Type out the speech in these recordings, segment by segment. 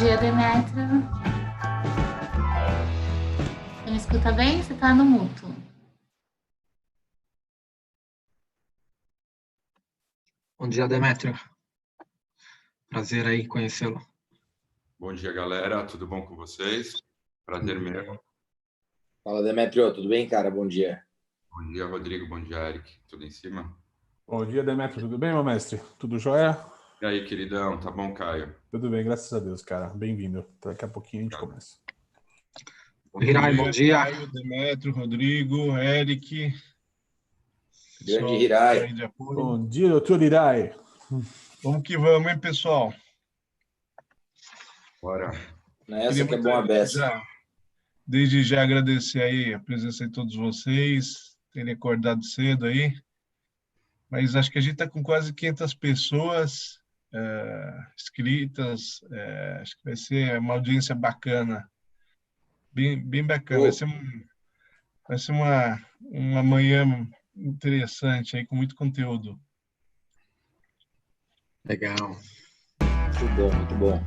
dia, Demétrio. Você me escuta bem? Você está no mudo. Bom dia, Demétrio. Prazer aí conhecê-lo. Bom dia, galera. Tudo bom com vocês? Prazer mesmo. Fala, Demétrio. Tudo bem, cara? Bom dia. Bom dia, Rodrigo. Bom dia, Eric. Tudo em cima? Bom dia, Demétrio. Tudo bem, meu mestre? Tudo jóia? E aí, queridão? Tá bom, Caio? Tudo bem, graças a Deus, cara. Bem-vindo. Daqui a pouquinho a gente começa. Hirai, bom dia. Caio, Demétrio, Rodrigo, Eric. Grande Hirai. Bom dia, doutor Hirai. Vamos que vamos, hein, pessoal? Bora. Essa que é bom a beça. Desde já agradecer aí a presença de todos vocês, terem acordado cedo aí. Mas acho que a gente está com quase 500 pessoas inscritas. Acho que vai ser uma audiência bacana. Bem bacana. Vai ser uma manhã interessante aí, com muito conteúdo. Legal. Muito bom, muito bom.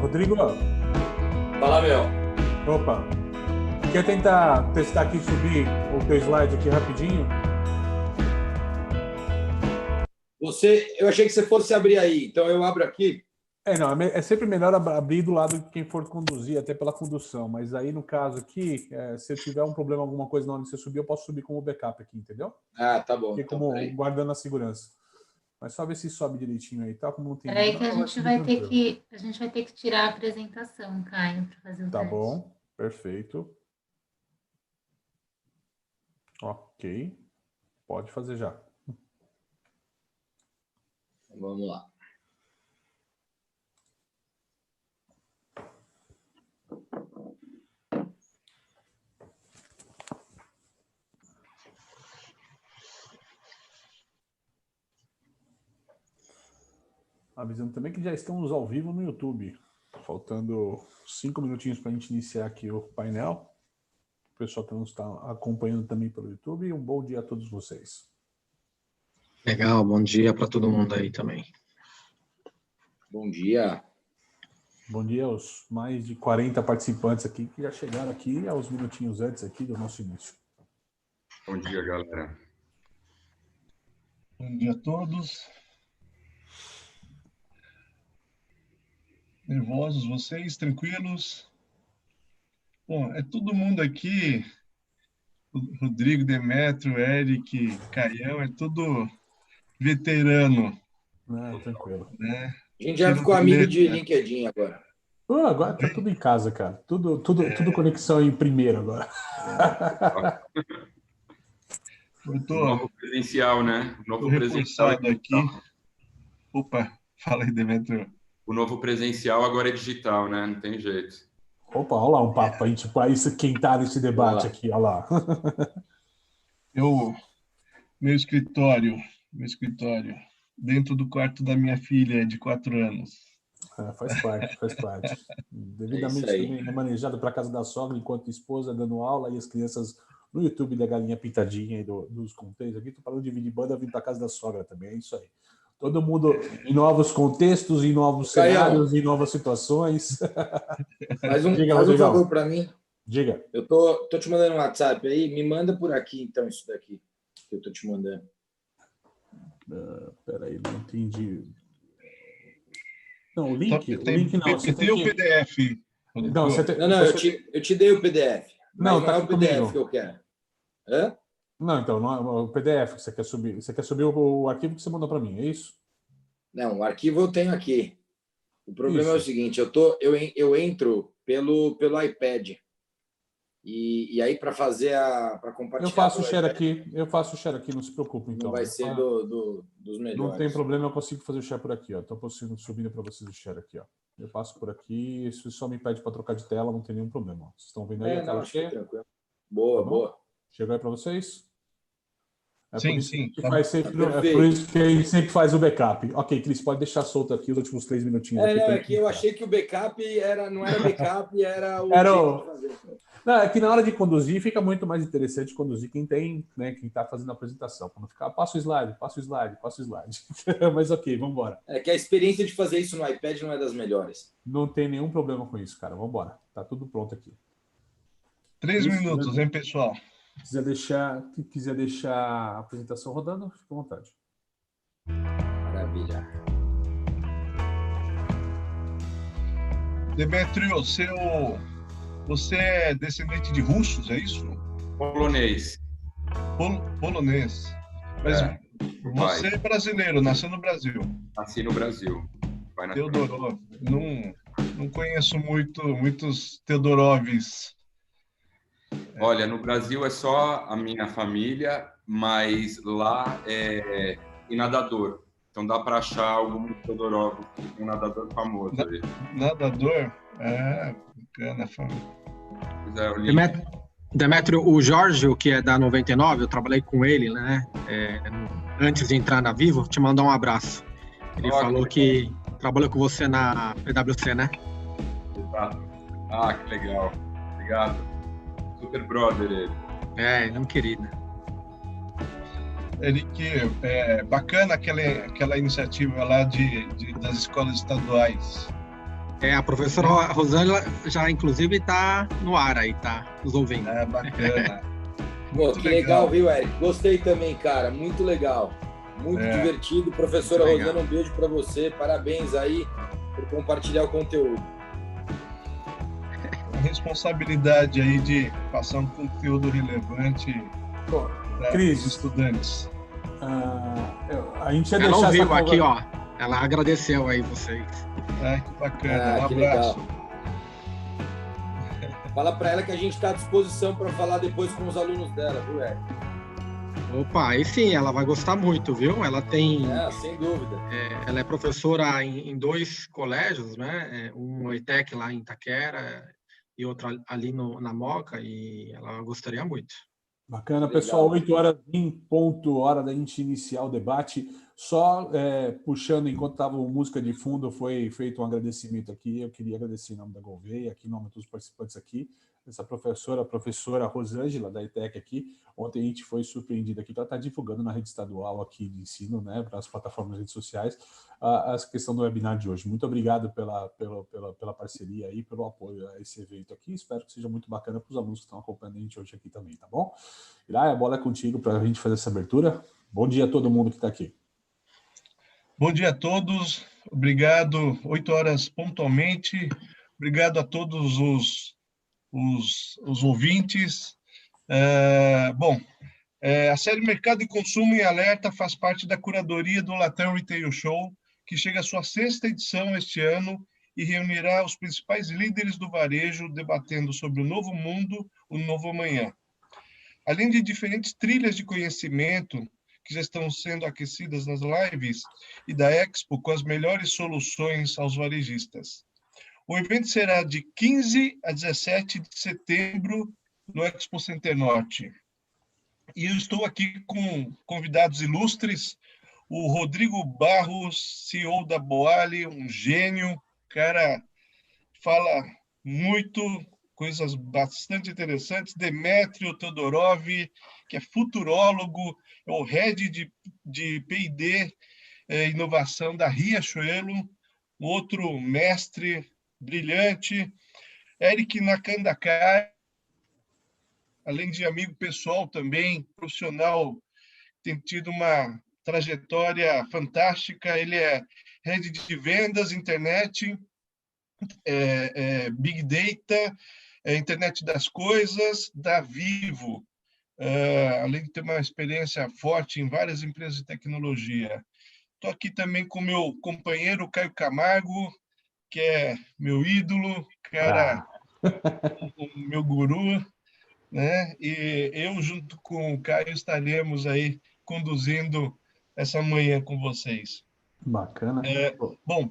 Rodrigo. Fala, meu. Opa. Quer tentar testar aqui, subir o teu slide aqui rapidinho? Eu achei que você fosse abrir aí, então eu abro aqui. Não, é sempre melhor abrir do lado de quem for conduzir, até pela condução. Mas aí, no caso aqui, se eu tiver um problema, alguma coisa na hora de você subir, eu posso subir como backup aqui, entendeu? Ah, tá bom. Porque então, como guardando a segurança. Mas só ver se sobe direitinho aí, tá? Como não tem... Peraí que a Não, gente ser vai ter tranquilo. que, a gente vai ter que tirar a apresentação, Caio, para fazer o Tá teste. bom, perfeito. Ok. Pode fazer já. Vamos lá. Avisando também que já estamos ao vivo no YouTube. Faltando 5 minutinhos para a gente iniciar aqui o painel. O pessoal que nos está acompanhando também pelo YouTube. Um bom dia a todos vocês. Legal, bom dia para todo mundo aí também. Bom dia. Bom dia aos mais de 40 participantes aqui que já chegaram aqui aos minutinhos antes aqui do nosso início. Bom dia, galera. Bom dia a todos. Nervosos vocês? Tranquilos? Bom, é todo mundo aqui, Rodrigo, Demétrio, Eric, Caião, é tudo veterano, Tranquilo. né? A gente já ficou amigo de LinkedIn agora. Agora tá tudo em casa, cara. Tudo conexão em primeiro agora. Eu O tô novo presencial, né? O novo presencial é reforçado aqui. digital. Opa, fala aí, Demétrio. O novo presencial agora é digital, né? Não tem jeito. Opa, olha lá um papo pra gente esquentar esse debate aqui, olha lá. Meu escritório, dentro do quarto da minha filha de 4 anos. Faz parte. Devidamente É isso aí. também remanejado para casa da sogra, enquanto esposa dando aula e as crianças no YouTube da Galinha Pintadinha e dos contextos aqui. Tô parando de dividir banda, vindo para casa da sogra também, é isso aí. Todo mundo em novos contextos, em novos cenários, em novas situações. Faz um Diga, Rodrigão. favor para mim. Diga. Eu tô te mandando um WhatsApp aí. Me manda por aqui, então, isso daqui que eu tô te mandando. Peraí, não entendi. Não, o link não. Eu tenho o PDF. Não, eu te dei o PDF. Não, Mas tá não é o aqui PDF comigo. que eu quero. Hã? Não, então, não é o PDF que você quer subir. Você quer subir o arquivo que você mandou para mim, é isso? Não, o arquivo eu tenho aqui. O problema é o Isso. seguinte, eu entro pelo iPad. E aí, para compartilhar... Eu faço o pelo share iPad, aqui, não se preocupe, então. não vai ser dos melhores. Não tem problema, eu consigo fazer o share por aqui, ó. Estou subindo para vocês o share aqui, ó. Eu passo por aqui, isso só me pede para trocar de tela, não tem nenhum problema. Vocês estão vendo aí a tela acho que é cheia? tranquilo. Boa, Tá bom? boa. Chegou aí para vocês? Sim. Por isso que a gente sempre faz o backup. Ok, Cris, pode deixar solto aqui os últimos 3 minutinhos. É que eu achei que o backup não era backup, era o Era jeito de fazer. Não, é que na hora de conduzir fica muito mais interessante conduzir quem tem, né, quem está fazendo a apresentação. Quando ficar, passa o slide. Mas ok, vamos embora. É que a experiência de fazer isso no iPad não é das melhores. Não tem nenhum problema com isso, cara. Vamos embora. Tá tudo pronto aqui. 3 Isso, minutos, hein, pessoal? Quiser deixar a apresentação rodando, fica à vontade. Maravilha. Demétrio, você é descendente de russos, é isso? Polonês. Polonês. Mas você é brasileiro, nasceu no Brasil. Nasci no Brasil. Teodorov. Não conheço muitos Teodorovs. Olha, no Brasil é só a minha família, mas lá é nadador. Então dá para achar algum Teodorov, um nadador famoso aí. Nadador? Bacana, família. Demétrio, o Jorge, que é da 99, eu trabalhei com ele, né? Antes de entrar na Vivo, te mandar um abraço. Ele falou que trabalhou com você na PwC, né? Exato. Ah, que legal. Obrigado. Super brother ele. Ele é um querido. Bacana aquela iniciativa lá das escolas estaduais. A professora Rosângela já, inclusive, está no ar aí, tá nos ouvindo. Bacana. Pô, que legal, viu, Eric? Gostei também, cara. Muito legal. Muito divertido. Professora Rosângela, um beijo para você. Parabéns aí por compartilhar o conteúdo. A responsabilidade aí de passar um conteúdo relevante para os estudantes. A gente ia ela deixar ouviu essa aqui, ó. Ela agradeceu aí vocês. Que bacana. Que abraço. legal. Fala para ela que a gente está à disposição para falar depois com os alunos dela, viu, Eric? Opa, aí sim, ela vai gostar muito, viu? Ela tem... sem dúvida. Ela é professora em 2 colégios, né? Um ETEC lá em Itaquera e outro ali na Moca, e ela gostaria muito. Bacana, Legal. pessoal, 8h em ponto, hora da gente iniciar o debate. Só puxando, enquanto estava música de fundo, foi feito um agradecimento aqui. Eu queria agradecer em nome da Gouveia, aqui em nome dos participantes aqui, essa professora, a professora Rosângela, da ETEC aqui. Ontem a gente foi surpreendido aqui, ela está divulgando na rede estadual aqui de ensino, né, para as plataformas redes sociais, a questão do webinar de hoje. Muito obrigado pela parceria aí, pelo apoio a esse evento aqui. Espero que seja muito bacana para os alunos que estão acompanhando a gente hoje aqui também, tá bom? Iraia, a bola é contigo para a gente fazer essa abertura. Bom dia a todo mundo que está aqui. Bom dia a todos. Obrigado. 8h pontualmente. Obrigado a todos os ouvintes. A série Mercado e Consumo em Alerta faz parte da curadoria do Latam Retail Show, que chega à sua 6ª edição este ano e reunirá os principais líderes do varejo debatendo sobre o novo mundo, o novo amanhã. Além de diferentes trilhas de conhecimento que já estão sendo aquecidas nas lives e da Expo com as melhores soluções aos varejistas. O evento será de 15 a 17 de setembro no Expo Center Norte. E eu estou aqui com convidados ilustres, o Rodrigo Barros, CEO da Boali, um gênio, cara, fala muito, coisas bastante interessantes. Demétrio Todorov, que é futurólogo, é o head de P&D, inovação da Riachuelo, outro mestre brilhante. Eric Nakandakar, além de amigo pessoal também, profissional, tem tido uma trajetória fantástica. Ele é head de vendas, internet, Big Data, Internet das Coisas, da Vivo, além de ter uma experiência forte em várias empresas de tecnologia. Estou aqui também com meu companheiro Caio Camargo, que é meu ídolo, cara, o meu guru, né? E eu, junto com o Caio, estaremos aí conduzindo essa manhã com vocês. Bacana. Bom,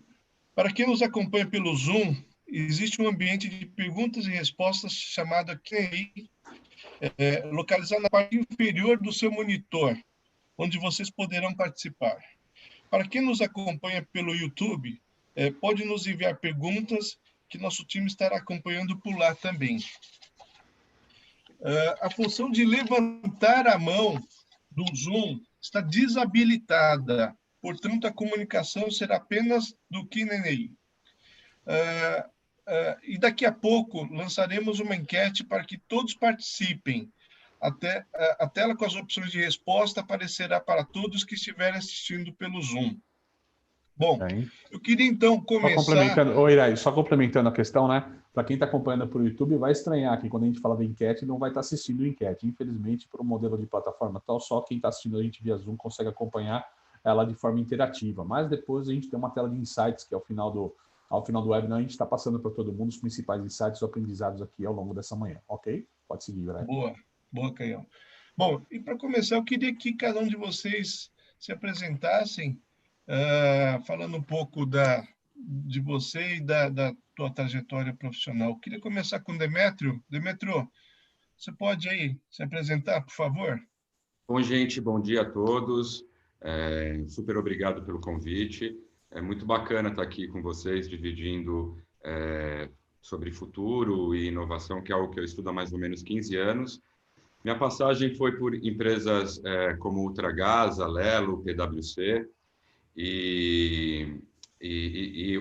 para quem nos acompanha pelo Zoom, existe um ambiente de perguntas e respostas chamado Q&A, localizado na parte inferior do seu monitor, onde vocês poderão participar. Para quem nos acompanha pelo YouTube, pode nos enviar perguntas que nosso time estará acompanhando por lá também. A função de levantar a mão do Zoom está desabilitada, portanto, a comunicação será apenas do Q&A. E daqui a pouco lançaremos uma enquete para que todos participem. A tela com as opções de resposta aparecerá para todos que estiverem assistindo pelo Zoom. Bom, eu queria então começar... Só complementando a questão, né? Para quem está acompanhando por YouTube, vai estranhar que quando a gente fala da enquete, não vai estar assistindo a enquete. Infelizmente, por um modelo de plataforma tal, só quem está assistindo a gente via Zoom consegue acompanhar ela de forma interativa. Mas depois a gente tem uma tela de insights, que ao final do webinar a gente está passando para todo mundo os principais insights ou aprendizados aqui ao longo dessa manhã. Ok? Pode seguir, Brian. Boa, Caião. Bom, e para começar, eu queria que cada um de vocês se apresentassem, falando um pouco de você e da tua trajetória profissional. Eu queria começar com o Demétrio. Demétrio, você pode aí se apresentar, por favor? Bom, gente, bom dia a todos. Super obrigado pelo convite. É muito bacana estar aqui com vocês, dividindo sobre futuro e inovação, que é algo que eu estudo há mais ou menos 15 anos. Minha passagem foi por empresas como Ultragaz, Alelo, PwC, e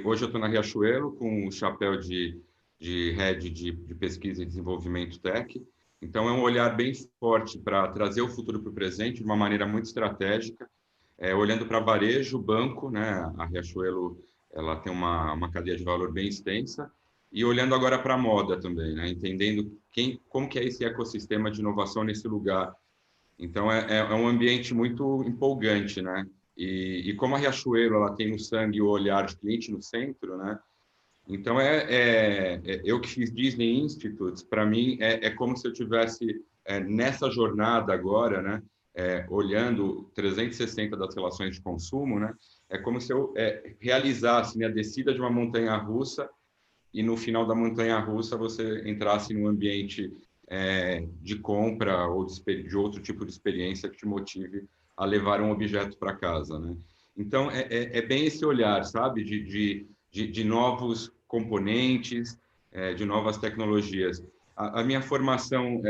hoje eu estou na Riachuelo com o chapéu de head de pesquisa e desenvolvimento tech. Então, é um olhar bem forte para trazer o futuro para o presente de uma maneira muito estratégica, olhando para varejo, banco, né? A Riachuelo ela tem uma cadeia de valor bem extensa, e olhando agora para a moda também, né? Entendendo como que é esse ecossistema de inovação nesse lugar Então, é um ambiente muito empolgante, né? E como a Riachuelo ela tem no sangue o olhar de cliente no centro, né? Então, eu que fiz Disney Institutes, para mim, é como se eu tivesse nessa jornada agora, né? Olhando 360 das relações de consumo, né? É como se eu realizasse minha descida de uma montanha-russa e no final da montanha-russa você entrasse num ambiente de compra ou de outro tipo de experiência que te motive a levar um objeto para casa, né? Então, é bem esse olhar, sabe? De novos componentes, de novas tecnologias. A minha formação,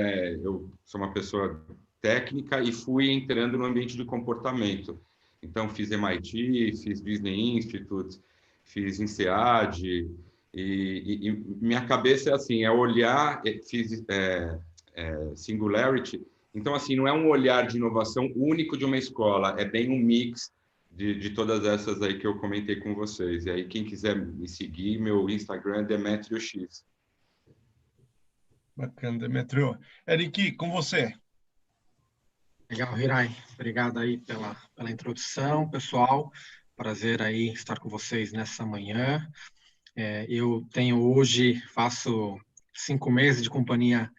eu sou uma pessoa técnica e fui entrando no ambiente de comportamento. Então, fiz MIT, fiz Disney Institute, fiz INSEAD, e minha cabeça é assim, é olhar, fiz Singularity. Então, assim, não é um olhar de inovação único de uma escola, é bem um mix de todas essas aí que eu comentei com vocês. E aí, quem quiser me seguir, meu Instagram é Demetrio X. Bacana, Demetrio. Eric, com você. Legal, Hirai. Obrigado aí pela introdução, pessoal. Prazer aí estar com vocês nessa manhã. Eu faço 5 meses de companhia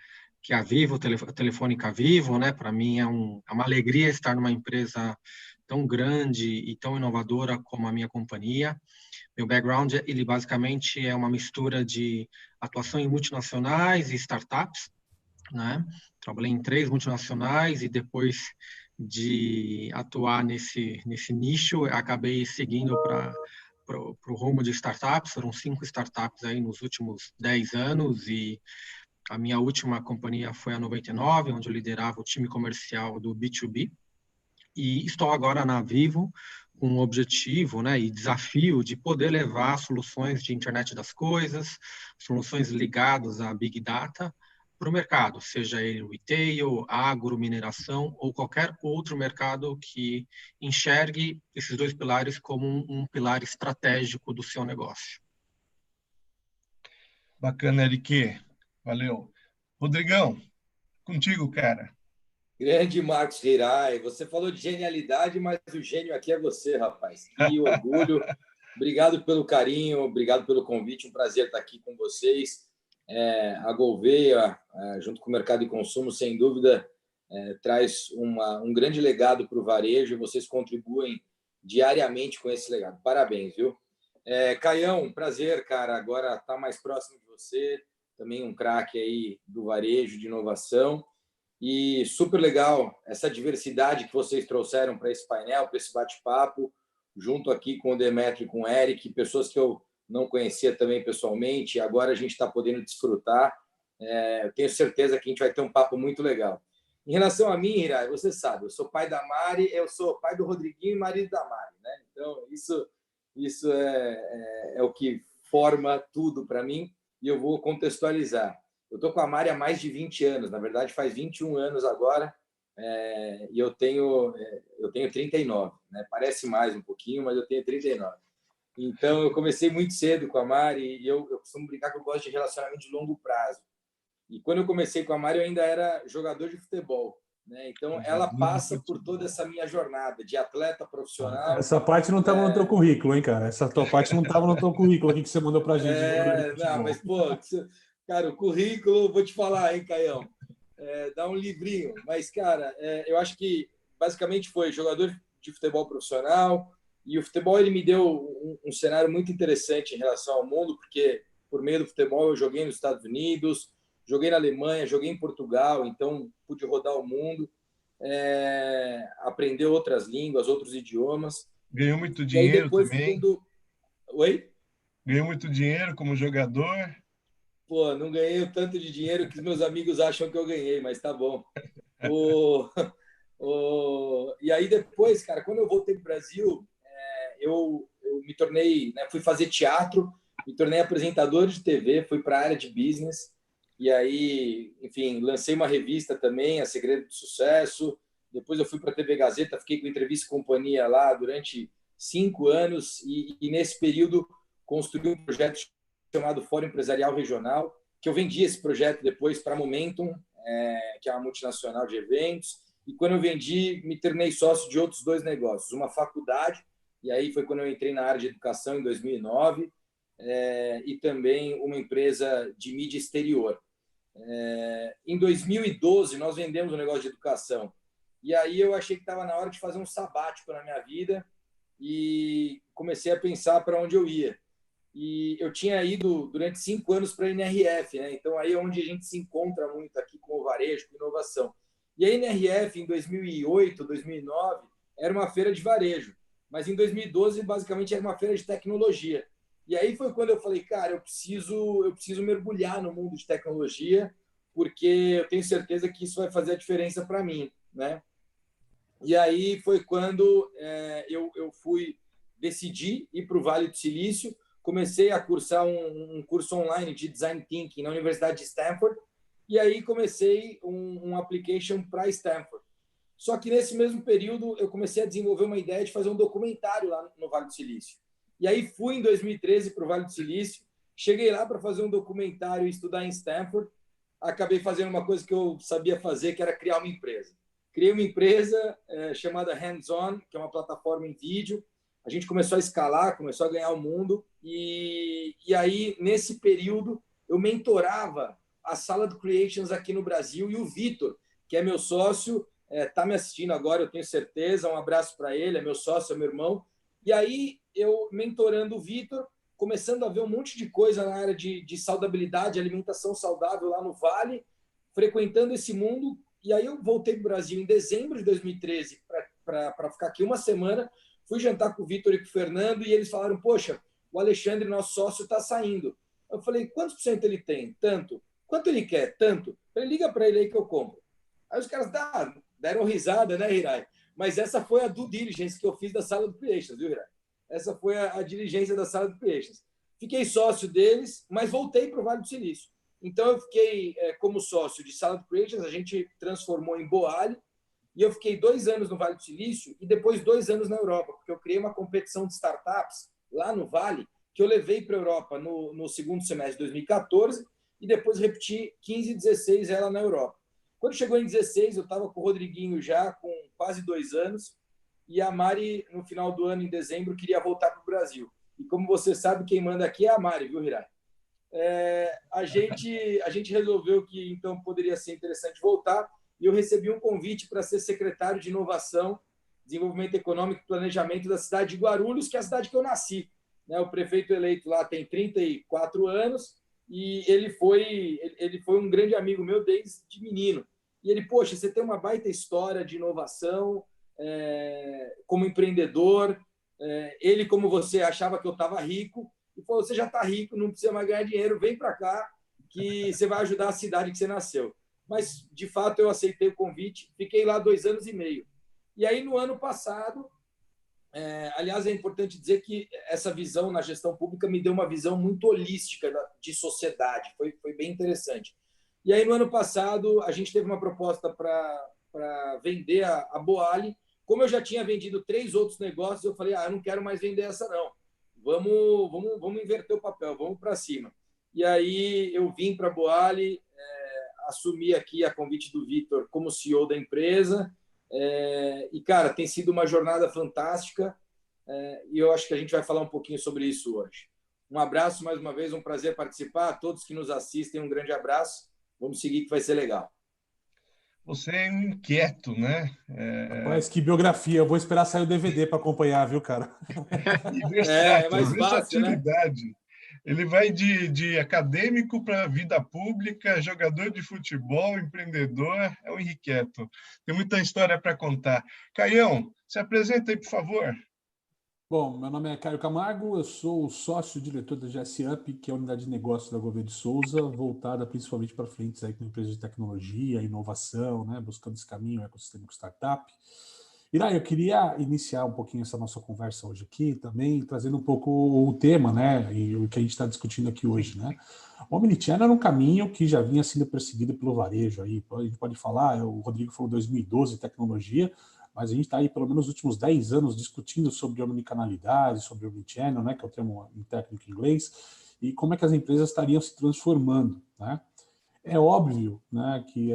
que é a Vivo, Telefônica Vivo, né? Para mim é uma alegria estar numa empresa tão grande e tão inovadora como a minha companhia. Meu background, ele basicamente é uma mistura de atuação em multinacionais e startups, né? Trabalhei em 3 multinacionais e depois de atuar nesse nicho, acabei seguindo para o rumo de startups. Foram 5 startups aí nos últimos 10 anos e a minha última companhia foi a 99, onde eu liderava o time comercial do B2B. E estou agora na Vivo com o objetivo, né, e desafio de poder levar soluções de internet das coisas, soluções ligadas a Big Data para o mercado, seja ele retail, agro, mineração ou qualquer outro mercado que enxergue esses 2 pilares como um pilar estratégico do seu negócio. Bacana, Eric. Valeu. Rodrigão, contigo, cara. Grande Marcos Hirai, você falou de genialidade, mas o gênio aqui é você, rapaz. Que orgulho. Obrigado pelo carinho, obrigado pelo convite. Um prazer estar aqui com vocês. A Gouveia, junto com o Mercado e Consumo, sem dúvida, traz um grande legado para o varejo. Vocês contribuem diariamente com esse legado. Parabéns, viu? Caião, prazer, cara. Agora estar mais próximo de você. Também um craque aí do varejo, de inovação. E super legal essa diversidade que vocês trouxeram para esse painel, para esse bate-papo, junto aqui com o Demetrio e com o Eric, pessoas que eu não conhecia também pessoalmente, e agora a gente está podendo desfrutar. Eu tenho certeza que a gente vai ter um papo muito legal. Em relação a mim, Hirai, você sabe, eu sou pai da Mari, eu sou pai do Rodriguinho e marido da Mari, né? Então, isso é o que forma tudo para mim, e eu vou contextualizar. Eu estou com a Mari há mais de 20 anos, na verdade faz 21 anos agora, e eu tenho 39, né? Parece mais um pouquinho, mas eu tenho 39. Então, eu comecei muito cedo com a Mari e eu costumo brincar que eu gosto de relacionamento de longo prazo. E quando eu comecei com a Mari, eu ainda era jogador de futebol, né? Então, ela passa por toda essa minha jornada de atleta profissional. Essa parte não estava no teu currículo, hein, cara? Essa tua parte não estava no teu currículo aqui que você mandou para a gente. Não, mas, pô, cara, o currículo, vou te falar, hein, Caião? Dá um livrinho. Mas, cara, eu acho que basicamente foi jogador de futebol profissional, e o futebol ele me deu um cenário muito interessante em relação ao mundo, porque por meio do futebol eu joguei nos Estados Unidos, joguei na Alemanha, joguei em Portugal, então pude rodar o mundo, aprender outras línguas, outros idiomas. Ganhou muito dinheiro também? Oi? Ganhou muito dinheiro como jogador? Pô, não ganhei o tanto de dinheiro que os meus amigos acham que eu ganhei, mas tá bom. E aí depois, cara, quando eu voltei para o Brasil, eu me tornei, né, fui fazer teatro, me tornei apresentador de TV, fui para a área de business, e aí, enfim, lancei uma revista também, A Segredo do Sucesso. Depois eu fui para a TV Gazeta, fiquei com Entrevista e Companhia lá durante 5 anos, e nesse período construí um projeto chamado Fórum Empresarial Regional, que eu vendi esse projeto depois para a Momentum, que é uma multinacional de eventos, E quando eu vendi, me tornei sócio de outros 2 negócios. Uma faculdade, e aí foi quando eu entrei na área de educação em 2009, e também uma empresa de mídia exterior. Em 2012, nós vendemos um negócio de educação. E aí eu achei que estava na hora de fazer um sabático na minha vida e comecei a pensar para onde eu ia. E eu tinha ido durante 5 anos para a NRF, né? Então aí é onde a gente se encontra muito aqui com o varejo, com inovação. E a NRF, em 2008, 2009, era uma feira de varejo, mas em 2012, basicamente, era uma feira de tecnologia. E aí foi quando eu falei, cara, eu preciso mergulhar no mundo de tecnologia, porque eu tenho certeza que isso vai fazer a diferença para mim, né? E aí foi quando eu decidi ir para o Vale do Silício, comecei a cursar um curso online de Design Thinking na Universidade de Stanford, e aí comecei um application para Stanford. Só que nesse mesmo período eu comecei a desenvolver uma ideia de fazer um documentário lá no Vale do Silício. E aí fui em 2013 para o Vale do Silício, cheguei lá para fazer um documentário e estudar em Stanford, acabei fazendo uma coisa que eu sabia fazer, que era criar uma empresa. Criei uma empresa chamada Hands On, que é uma plataforma em vídeo. A gente começou a escalar, começou a ganhar o mundo. E aí, nesse período, eu mentorava a Sala do Creations aqui no Brasil. E o Vitor, que é meu sócio, está me assistindo agora, eu tenho certeza. Um abraço para ele, é meu sócio, é meu irmão. E aí, eu mentorando o Vitor, começando a ver um monte de coisa na área de saudabilidade, alimentação saudável lá no Vale, frequentando esse mundo. E aí eu voltei para o Brasil em dezembro de 2013 para ficar aqui uma semana. Fui jantar com o Vitor e com o Fernando e eles falaram, poxa, o Alexandre, nosso sócio, está saindo. Eu falei, quantos por cento ele tem? Tanto. Quanto ele quer? Tanto. Eu falei, liga para ele aí que eu compro. Aí os caras deram risada, né, Hirai? Mas essa foi a due diligence que eu fiz da Sala do Creations, viu, Hirai? Essa foi a diligência da Sala do Creations. Fiquei sócio deles, mas voltei para o Vale do Silício. Então, eu fiquei como sócio de Sala do Creations, a gente transformou em Boali, e eu fiquei 2 anos no Vale do Silício e depois 2 anos na Europa, porque eu criei uma competição de startups lá no Vale, que eu levei para a Europa no segundo semestre de 2014 e depois repeti 15 e 16 ela na Europa. Quando chegou em 16, eu estava com o Rodriguinho já, com quase 2 anos, e a Mari, no final do ano, em dezembro, queria voltar para o Brasil. E como você sabe, quem manda aqui é a Mari, viu, Hirai? A gente resolveu que então poderia ser interessante voltar e eu recebi um convite para ser secretário de Inovação, Desenvolvimento Econômico e Planejamento da cidade de Guarulhos, que é a cidade que eu nasci. O prefeito eleito lá tem 34 anos e ele foi um grande amigo meu desde menino. E ele, poxa, você tem uma baita história de inovação como empreendedor. Ele, como você, achava que eu estava rico, e falou, você já está rico, não precisa mais ganhar dinheiro, vem para cá que você vai ajudar a cidade que você nasceu. Mas, de fato, eu aceitei o convite, fiquei lá 2 anos e meio. E aí, no ano passado, aliás, é importante dizer que essa visão na gestão pública me deu uma visão muito holística de sociedade, foi bem interessante. E aí, no ano passado, a gente teve uma proposta para vender a Boali. Como eu já tinha vendido 3 outros negócios, eu falei, eu não quero mais vender essa, não. Vamos inverter o papel, vamos para cima. E aí eu vim para a Boali, assumi aqui a convite do Vitor como CEO da empresa. E, cara, tem sido uma jornada fantástica e eu acho que a gente vai falar um pouquinho sobre isso hoje. Um abraço, mais uma vez, um prazer participar. A todos que nos assistem, um grande abraço. Vamos seguir que vai ser legal. Você é um inquieto, né? Rapaz, que biografia. Eu vou esperar sair o DVD para acompanhar, viu, cara? E versátil, mais versatilidade. Fácil, né? Ele vai de acadêmico para vida pública, jogador de futebol, empreendedor, é o inquieto. Tem muita história para contar. Caião, se apresenta aí, por favor. Bom, meu nome é Caio Camargo, eu sou o sócio-diretor da GS Up, que é a unidade de negócio da Gouveia de Souza, voltada principalmente para frentes aí com empresas de tecnologia, inovação, né, buscando esse caminho ecossistêmico startup. Irai, eu queria iniciar um pouquinho essa nossa conversa hoje aqui, também trazendo um pouco o tema, né, e o que a gente está discutindo aqui hoje, né. O Omnichannel era um caminho que já vinha sendo perseguido pelo varejo aí, a gente pode falar, o Rodrigo falou 2012, tecnologia, mas a gente está aí pelo menos nos últimos 10 anos discutindo sobre omnicanalidade, sobre omnichannel, né, que é o termo em técnico em inglês, e como é que as empresas estariam se transformando, né? É óbvio, né, que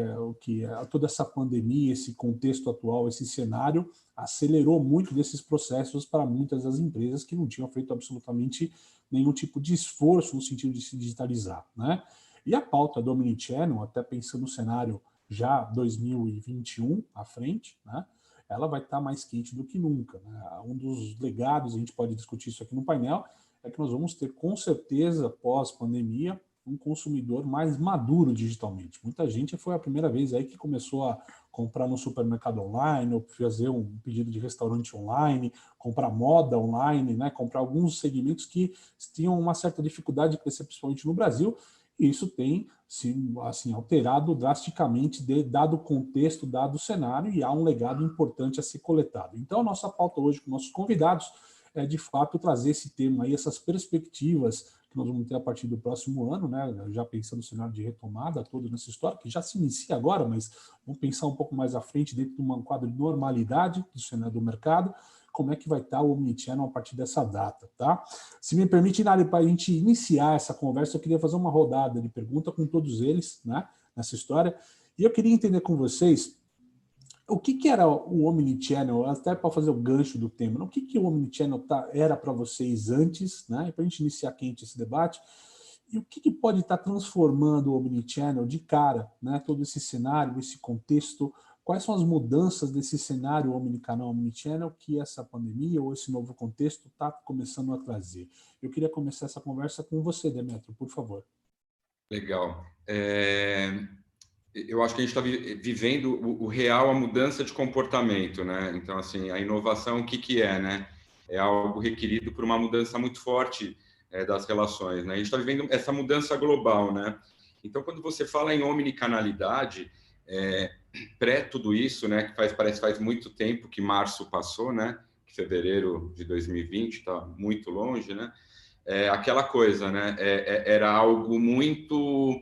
toda essa pandemia, esse contexto atual, esse cenário, acelerou muito desses processos para muitas das empresas que não tinham feito absolutamente nenhum tipo de esforço no sentido de se digitalizar, né? E a pauta do Omnichannel, até pensando no cenário já 2021 à frente, né, ela vai estar mais quente do que nunca, né? Um dos legados, a gente pode discutir isso aqui no painel, é que nós vamos ter, com certeza, pós-pandemia, um consumidor mais maduro digitalmente. Muita gente foi a primeira vez aí que começou a comprar no supermercado online, ou fazer um pedido de restaurante online, comprar moda online, né? Comprar alguns segmentos que tinham uma certa dificuldade de crescer, principalmente no Brasil, e isso tem se assim, alterado drasticamente, dado o contexto, dado o cenário, e há um legado importante a ser coletado. Então, a nossa pauta hoje com nossos convidados é, de fato, trazer esse tema aí, essas perspectivas que nós vamos ter a partir do próximo ano, né? Já pensando no cenário de retomada toda nessa história, que já se inicia agora, mas vamos pensar um pouco mais à frente, dentro de um quadro de normalidade do cenário do mercado, como é que vai estar o Omnichannel a partir dessa data, tá? Se me permite, Nari, para a gente iniciar essa conversa, eu queria fazer uma rodada de pergunta com todos eles, né, nessa história, e eu queria entender com vocês o que era o Omnichannel, até para fazer o gancho do tema, o que o Omnichannel era para vocês antes, né, para a gente iniciar quente esse debate, e o que pode estar transformando o Omnichannel de cara, né, todo esse cenário, esse contexto, quais são as mudanças desse cenário omnicanal, Omnichannel, que essa pandemia ou esse novo contexto está começando a trazer. Eu queria começar essa conversa com você, Demetrio, por favor. Legal. Eu acho que a gente está vivendo o real, a mudança de comportamento, né? Então, assim, a inovação, o que é, né? É algo requerido por uma mudança muito forte das relações, né? A gente está vivendo essa mudança global, né? Então, quando você fala em omnicanalidade, pré tudo isso, né? Que parece faz muito tempo que março passou, né? Fevereiro de 2020 está muito longe, né? Aquela coisa, né? Era algo muito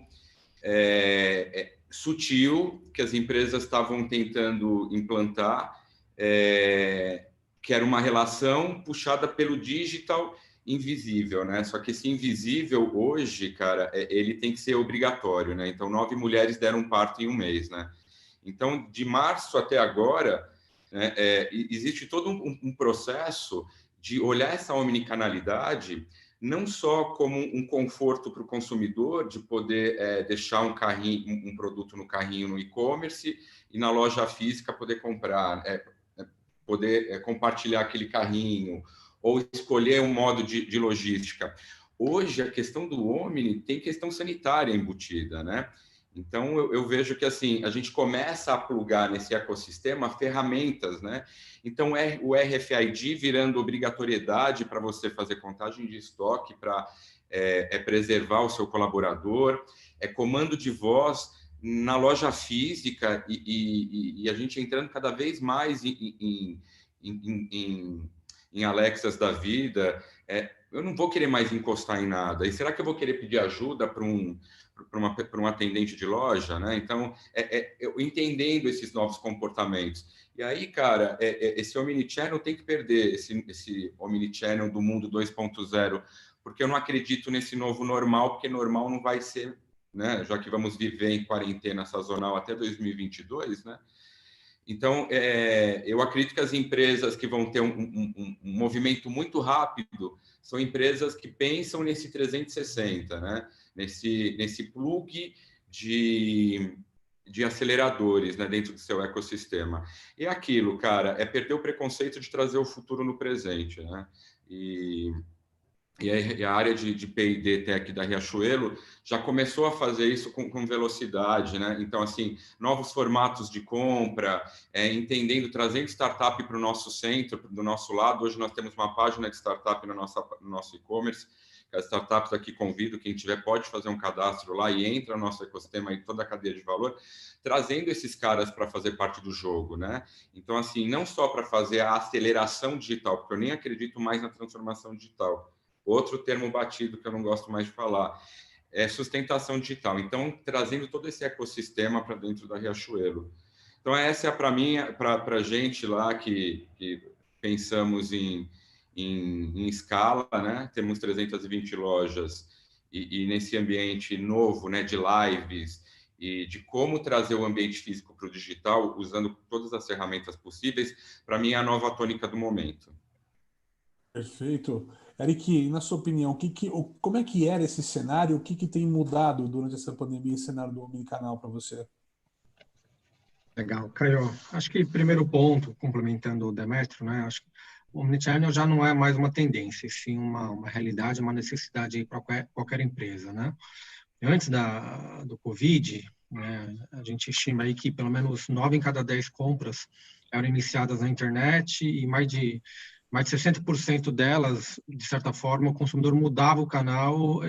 sutil que as empresas estavam tentando implantar, que era uma relação puxada pelo digital invisível, né? Só que esse invisível hoje, cara, ele tem que ser obrigatório, né? Então, 9 mulheres deram parto em um mês, né? Então, de março até agora, né, existe todo um processo de olhar essa omnicanalidade não só como um conforto para o consumidor de poder deixar um produto no carrinho no e-commerce e na loja física poder comprar, poder compartilhar aquele carrinho ou escolher um modo de logística. Hoje, a questão do Omni tem questão sanitária embutida, né? Então, eu vejo que assim a gente começa a plugar nesse ecossistema ferramentas, né? Então, o RFID virando obrigatoriedade para você fazer contagem de estoque, para preservar o seu colaborador, comando de voz na loja física e a gente entrando cada vez mais em Alexas da vida. Eu não vou querer mais encostar em nada. E será que eu vou querer pedir ajuda para um atendente de loja, né? Então, eu entendendo esses novos comportamentos. E aí, cara, esse Omnichannel tem que perder, esse Omnichannel do mundo 2.0, porque eu não acredito nesse novo normal, porque normal não vai ser, né? Já que vamos viver em quarentena sazonal até 2022, né? Então, eu acredito que as empresas que vão ter um movimento muito rápido são empresas que pensam nesse 360, né? Nesse plug de aceleradores, né, dentro do seu ecossistema. E aquilo, cara, perder o preconceito de trazer o futuro no presente, né? E a área de P&D Tech da Riachuelo já começou a fazer isso com velocidade, né? Então, assim, novos formatos de compra, entendendo, trazendo startup para o nosso centro, do nosso lado. Hoje nós temos uma página de startup no nosso e-commerce. As startups aqui convido, quem tiver pode fazer um cadastro lá e entra no nosso ecossistema e toda a cadeia de valor, trazendo esses caras para fazer parte do jogo, né? Então, assim, não só para fazer a aceleração digital, porque eu nem acredito mais na transformação digital. Outro termo batido que eu não gosto mais de falar é sustentação digital. Então, trazendo todo esse ecossistema para dentro da Riachuelo. Então, essa é para mim, para a gente lá que pensamos em escala, né? Temos 320 lojas e nesse ambiente novo, né, de lives e de como trazer o ambiente físico para o digital, usando todas as ferramentas possíveis, para mim é a nova tônica do momento. Perfeito. Eric, na sua opinião, como é que era esse cenário? O que tem mudado durante essa pandemia, esse cenário do omnicanal para você? Legal, Caio. Acho que primeiro ponto, complementando o Demetrio, né? Acho que o omnichannel já não é mais uma tendência, sim uma realidade, uma necessidade para qualquer empresa, né? Antes do Covid, né, a gente estima aí que pelo menos 9 em cada 10 compras eram iniciadas na internet e mais de 60% delas, de certa forma, o consumidor mudava o canal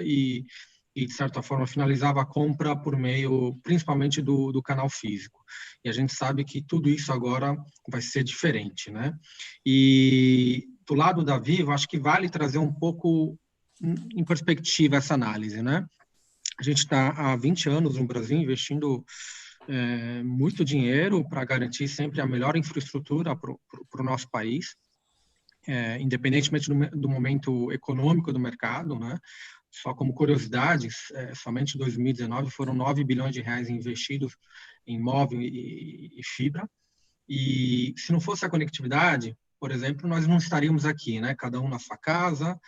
de certa forma, finalizava a compra por meio, principalmente, do canal físico. E a gente sabe que tudo isso agora vai ser diferente, né? E do lado da Vivo, acho que vale trazer um pouco em perspectiva essa análise, né? A gente está há 20 anos no Brasil investindo muito dinheiro para garantir sempre a melhor infraestrutura para o nosso país, independentemente do momento econômico do mercado, né? Só como curiosidades, somente em 2019 foram 9 bilhões de reais investidos em móvel e fibra. E se não fosse a conectividade, por exemplo, nós não estaríamos aqui, né? Cada um na sua casa,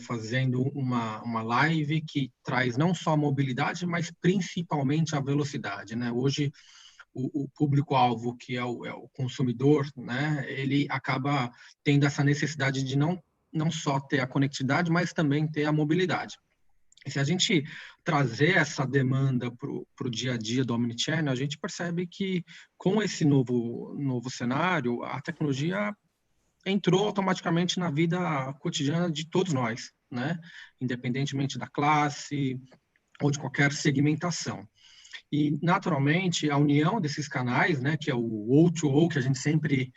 fazendo uma live que traz não só a mobilidade, mas principalmente a velocidade, né? Hoje, o público-alvo, que é o consumidor, né? Ele acaba tendo essa necessidade de não só ter a conectividade, mas também ter a mobilidade. E se a gente trazer essa demanda para o dia a dia do omnichannel, a gente percebe que com esse novo cenário, a tecnologia entrou automaticamente na vida cotidiana de todos nós, né? Independentemente da classe ou de qualquer segmentação. E, naturalmente, a união desses canais, né, que é o O2O, que a gente sempre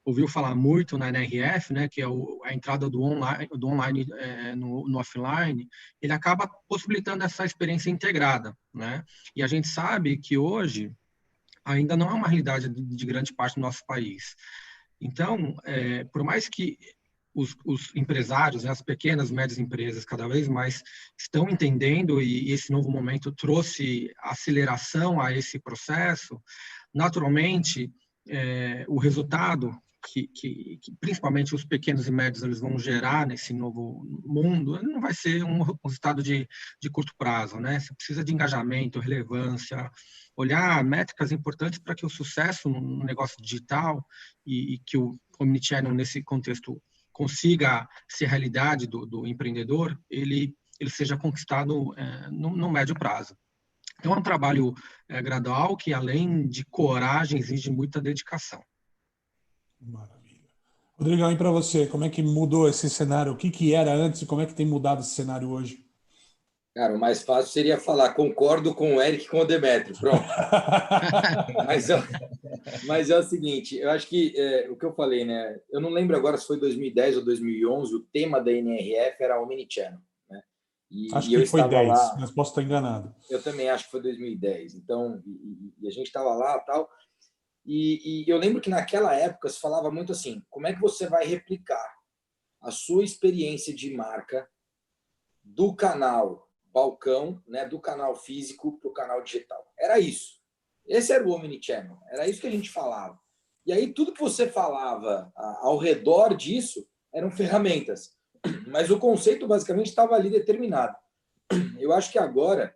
ouviu falar muito na NRF, né, que é a entrada do online no offline, ele acaba possibilitando essa experiência integrada, né? E a gente sabe que hoje ainda não é uma realidade de grande parte do nosso país. Então, por mais que os empresários, né, as pequenas e médias empresas, cada vez mais estão entendendo e esse novo momento trouxe aceleração a esse processo, naturalmente, o resultado que principalmente os pequenos e médios eles vão gerar nesse novo mundo não vai ser um resultado de curto prazo, né? Você precisa de engajamento, relevância, olhar métricas importantes para que o sucesso no negócio digital e que o omnichannel nesse contexto consiga ser realidade do empreendedor, ele seja conquistado no médio prazo. Então, é um trabalho gradual que, além de coragem, exige muita dedicação. Maravilha. Rodrigão, e para você, como é que mudou esse cenário? O que era antes e como é que tem mudado esse cenário hoje? Cara, o mais fácil seria falar, concordo com o Eric e com o Demetrio, pronto. Mas é o seguinte, eu acho que o que eu falei, né? Eu não lembro agora se foi 2010 ou 2011, o tema da NRF era Omnichannel, né? Acho que foi 10, lá, mas posso estar enganado. Eu também acho que foi 2010. Então, a gente estava lá e tal. E eu lembro que naquela época se falava muito assim, como é que você vai replicar a sua experiência de marca do canal balcão, né, do canal físico para o canal digital. Era isso. Esse era o Omnichannel. Era isso que a gente falava. E aí tudo que você falava ao redor disso eram ferramentas. Mas o conceito basicamente estava ali determinado. Eu acho que agora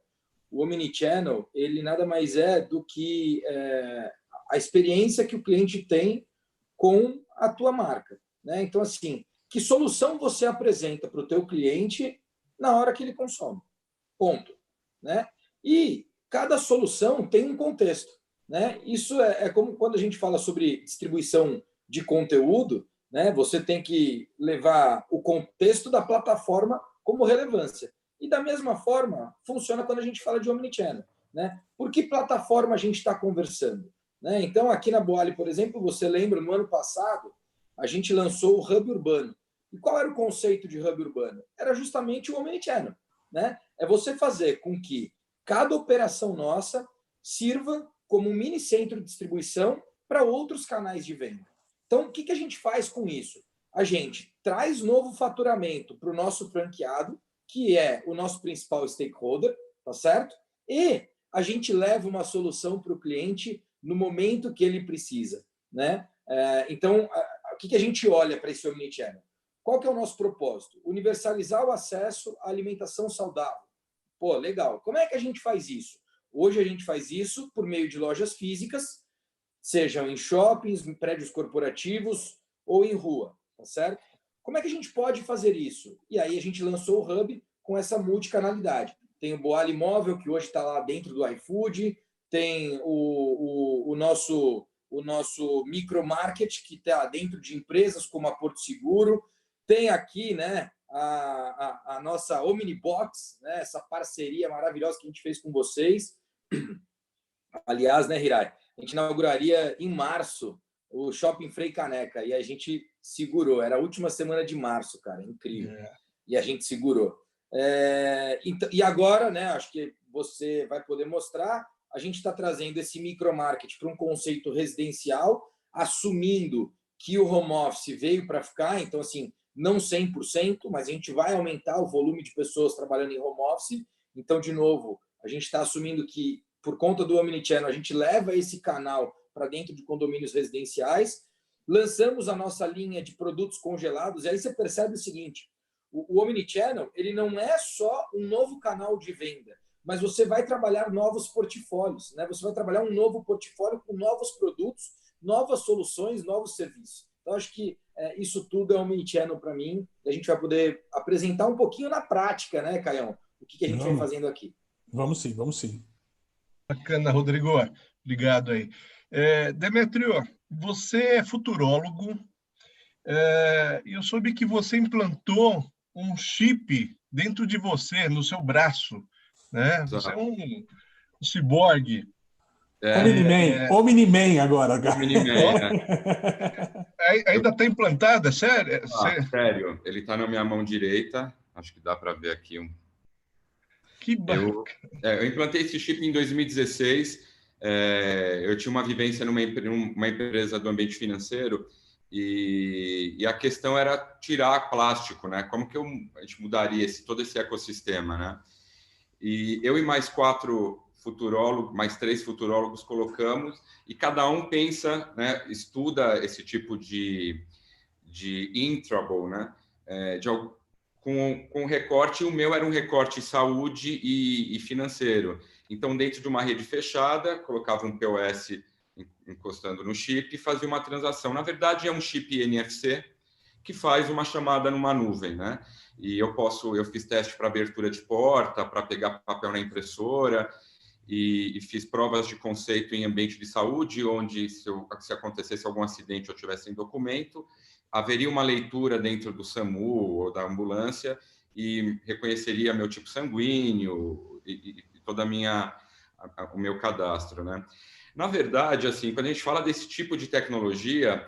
o Omnichannel ele nada mais é do que a experiência que o cliente tem com a tua marca, né? Então, assim, que solução você apresenta para o teu cliente na hora que ele consome? Ponto, né? E cada solução tem um contexto, né? Isso é como quando a gente fala sobre distribuição de conteúdo, né? Você tem que levar o contexto da plataforma como relevância. E da mesma forma, funciona quando a gente fala de omnichannel, né? Por que plataforma a gente está conversando? Né? Então, aqui na Boali, por exemplo, você lembra, no ano passado, a gente lançou o Hub Urbano. E qual era o conceito de Hub Urbano? Era justamente o Omnichannel, né? É você fazer com que cada operação nossa sirva como um mini centro de distribuição para outros canais de venda. Então, o que a gente faz com isso? A gente traz novo faturamento para o nosso franqueado, que é o nosso principal stakeholder, tá certo? E a gente leva uma solução para o cliente no momento que ele precisa, né? Então, o que a gente olha para esse Omnichannel? Qual que é o nosso propósito? Universalizar o acesso à alimentação saudável. Pô, legal. Como é que a gente faz isso? Hoje a gente faz isso por meio de lojas físicas, sejam em shoppings, em prédios corporativos ou em rua, tá certo? Como é que a gente pode fazer isso? E aí a gente lançou o Hub com essa multicanalidade. Tem o Boali Móvel, que hoje está lá dentro do iFood, tem o nosso micromarket, que está dentro de empresas como a Porto Seguro, tem aqui, né, a nossa Omnibox, né, essa parceria maravilhosa que a gente fez com vocês. Aliás, né, Hirai, a gente inauguraria em março o Shopping Frei Caneca e a gente segurou. Era a última semana de março, cara, incrível. E a gente segurou. Então, e agora, né, acho que você vai poder mostrar, a gente está trazendo esse micromarket para um conceito residencial, assumindo que o home office veio para ficar, então, assim, não 100%, mas a gente vai aumentar o volume de pessoas trabalhando em home office. Então, de novo, a gente está assumindo que, por conta do Omnichannel, a gente leva esse canal para dentro de condomínios residenciais. Lançamos a nossa linha de produtos congelados, e aí você percebe o seguinte, o Omnichannel, ele não é só um novo canal de venda, mas você vai trabalhar novos portfólios, né? Você vai trabalhar um novo portfólio com novos produtos, novas soluções, novos serviços. Então, acho que isso tudo é um Omnichannel para mim, e a gente vai poder apresentar um pouquinho na prática, né, Caião? O que a gente vem fazendo aqui. Vamos sim, vamos sim. Bacana, Rodrigo. Obrigado aí. Demetrio, você é futurólogo, e eu soube que você implantou um chip dentro de você, no seu braço, né? Você é um ciborgue. Omni-Man agora. Omni-Man, Ainda está implantado, é sério? Sério, ele está na minha mão direita, acho que dá para ver aqui. Que bacana. Eu implantei esse chip em 2016, eu tinha uma vivência numa empresa do ambiente financeiro e a questão era tirar plástico, né? Como que a gente mudaria todo esse ecossistema, né? E eu e mais 3 futurólogos colocamos, e cada um pensa, né, estuda esse tipo de intrable, né, com recorte. O meu era um recorte saúde e financeiro. Então, dentro de uma rede fechada, colocava um POS encostando no chip e fazia uma transação. Na verdade, é um chip NFC que faz uma chamada numa nuvem, né? E eu fiz teste para abertura de porta, para pegar papel na impressora, e fiz provas de conceito em ambiente de saúde, onde se acontecesse algum acidente ou tivesse em documento, haveria uma leitura dentro do SAMU ou da ambulância e reconheceria meu tipo sanguíneo e toda o meu cadastro, né? Na verdade, assim, quando a gente fala desse tipo de tecnologia,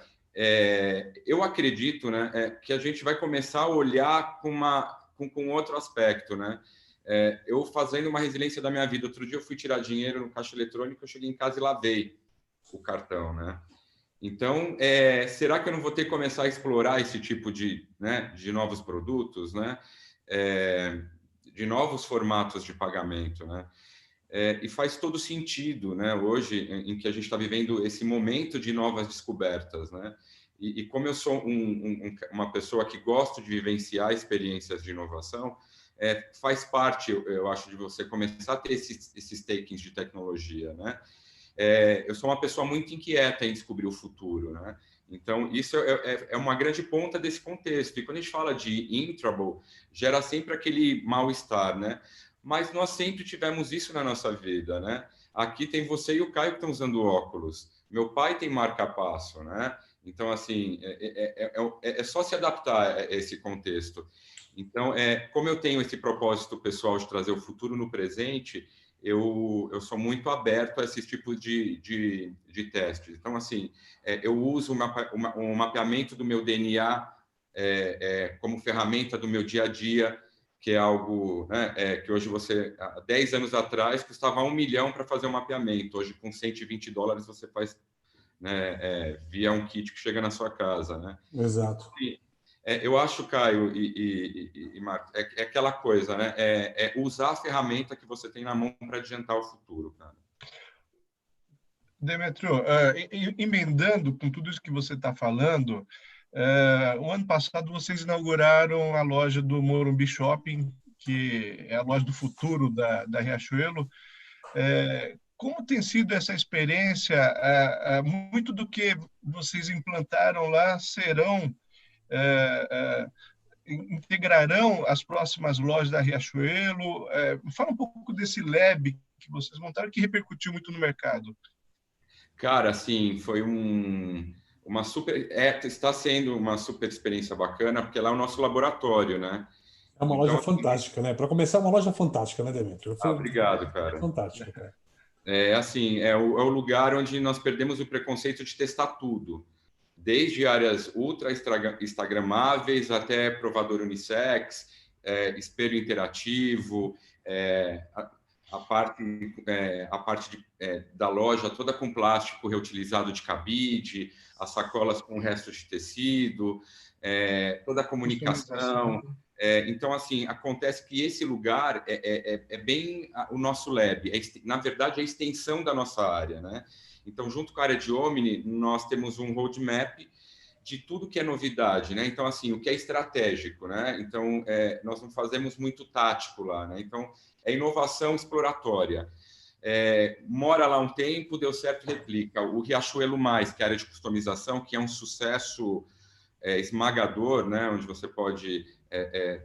eu acredito, né, que a gente vai começar a olhar com outro aspecto, né? Eu fazendo uma resiliência da minha vida. Outro dia eu fui tirar dinheiro no caixa eletrônico, eu cheguei em casa e lavei o cartão, né? Então, será que eu não vou ter que começar a explorar esse tipo de novos produtos, né? De novos formatos de pagamento, né? E faz todo sentido, né? Hoje, em que a gente está vivendo esse momento de novas descobertas, né? E como eu sou uma pessoa que gosto de vivenciar experiências de inovação, faz parte, eu acho, de você começar a ter esses takings de tecnologia, né? Eu sou uma pessoa muito inquieta em descobrir o futuro, né? Então, isso é uma grande ponta desse contexto. E quando a gente fala de intrable, gera sempre aquele mal-estar, né? Mas nós sempre tivemos isso na nossa vida, né? Aqui tem você e o Caio que estão usando óculos. Meu pai tem marca-passo, né? Então, assim, é só se adaptar a esse contexto. Então, como eu tenho esse propósito pessoal de trazer o futuro no presente, eu sou muito aberto a esse tipo de testes. Então, assim, eu uso o mapeamento do meu DNA como ferramenta do meu dia a dia, que é algo, né, que hoje há 10 anos atrás, custava $1 milhão para fazer um mapeamento. Hoje, com $120, você faz, né, via um kit que chega na sua casa, né? Exato. Eu acho, Caio e Marcos, é aquela coisa, né? É usar a ferramenta que você tem na mão para adiantar o futuro, cara. Demetrio, emendando com tudo isso que você está falando, o ano passado vocês inauguraram a loja do Morumbi Shopping, que é a loja do futuro da Riachuelo. Como tem sido essa experiência? Muito do que vocês implantaram lá integrarão as próximas lojas da Riachuelo. Fala um pouco desse lab que vocês montaram, que repercutiu muito no mercado. Cara, assim, foi uma super... está sendo uma super experiência bacana, porque lá é o nosso laboratório, né? É uma loja fantástica, né? Para começar, é uma loja fantástica, né, Demetrio? Obrigado, cara. Fantástica, cara. Assim, é o lugar onde nós perdemos o preconceito de testar tudo. Desde áreas ultra instagramáveis até provador unissex, espelho interativo, a parte da loja toda com plástico reutilizado de cabide, as sacolas com restos de tecido, toda a comunicação. Então, assim, acontece que esse lugar é bem o nosso lab, na verdade, é a extensão da nossa área, né? Então, junto com a área de Omni, nós temos um roadmap de tudo que é novidade, né? Então, assim, o que é estratégico, né? Então, nós não fazemos muito tático lá, né? Então, é inovação exploratória. Mora lá um tempo, deu certo, replica. O Riachuelo Mais, que é a área de customização, que é um sucesso esmagador, né? Onde você pode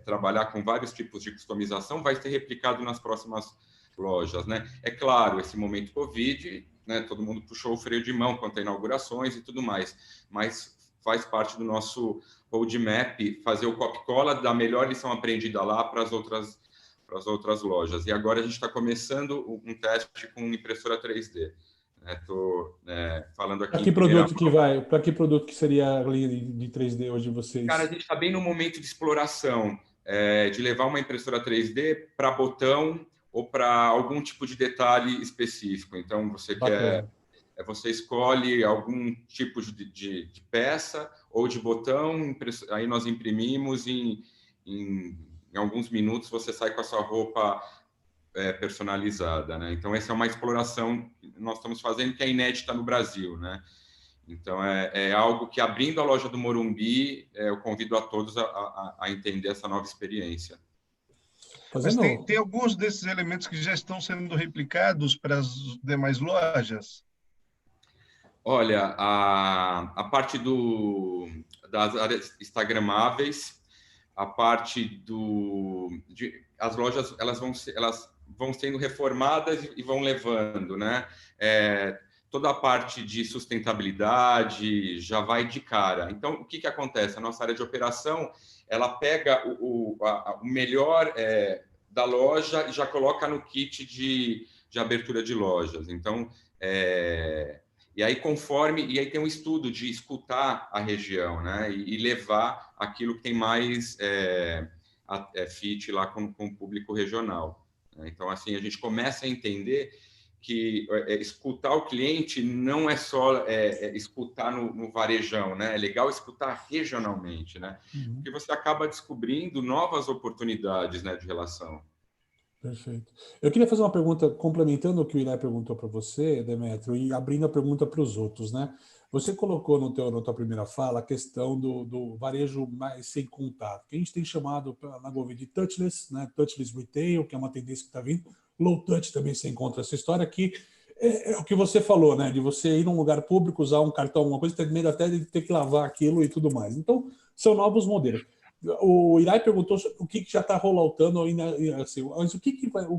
trabalhar com vários tipos de customização, vai ser replicado nas próximas lojas, né? É claro, esse momento Covid, né? Todo mundo puxou o freio de mão quanto a inaugurações e tudo mais, mas faz parte do nosso roadmap fazer o copy-cola da melhor lição aprendida lá para as outras lojas. E agora a gente está começando um teste com impressora 3D. Estou falando aqui. Para que produto que seria a linha de 3D hoje vocês? Cara, a gente está bem no momento de exploração, de levar uma impressora 3D para botão ou para algum tipo de detalhe específico. Então, você escolhe algum tipo de peça ou de botão, aí nós imprimimos em alguns minutos você sai com a sua roupa personalizada, né? Então, essa é uma exploração que nós estamos fazendo que é inédita no Brasil, né? Então, é algo que, abrindo a loja do Morumbi, eu convido a todos a entender essa nova experiência. Mas tem alguns desses elementos que já estão sendo replicados para as demais lojas? Olha, a parte das áreas instagramáveis, a parte as lojas, elas vão sendo reformadas e vão levando, né? Toda a parte de sustentabilidade já vai de cara. Então, o que acontece? A nossa área de operação, ela pega o melhor da loja e já coloca no kit de abertura de lojas. Então, e aí tem um estudo de escutar a região, né? E levar aquilo que tem mais fit lá com o público regional. Então, assim, a gente começa a entender que escutar o cliente não é só escutar no varejão, né? É legal escutar regionalmente, né? Uhum. Porque você acaba descobrindo novas oportunidades, né, de relação. Perfeito. Eu queria fazer uma pergunta complementando o que o Ilai perguntou para você, Demetrio, e abrindo a pergunta para os outros, né? Você colocou na tua primeira fala a questão do varejo mais sem contato, que a gente tem chamado na Gouveia de touchless, né? Touchless retail, que é uma tendência que está vindo. Low touch também se encontra essa história aqui. É o que você falou, né? De você ir num lugar público, usar um cartão, alguma coisa, ter medo até de ter que lavar aquilo e tudo mais. Então, são novos modelos. O Irai perguntou o que já está rolloutando, assim, mas o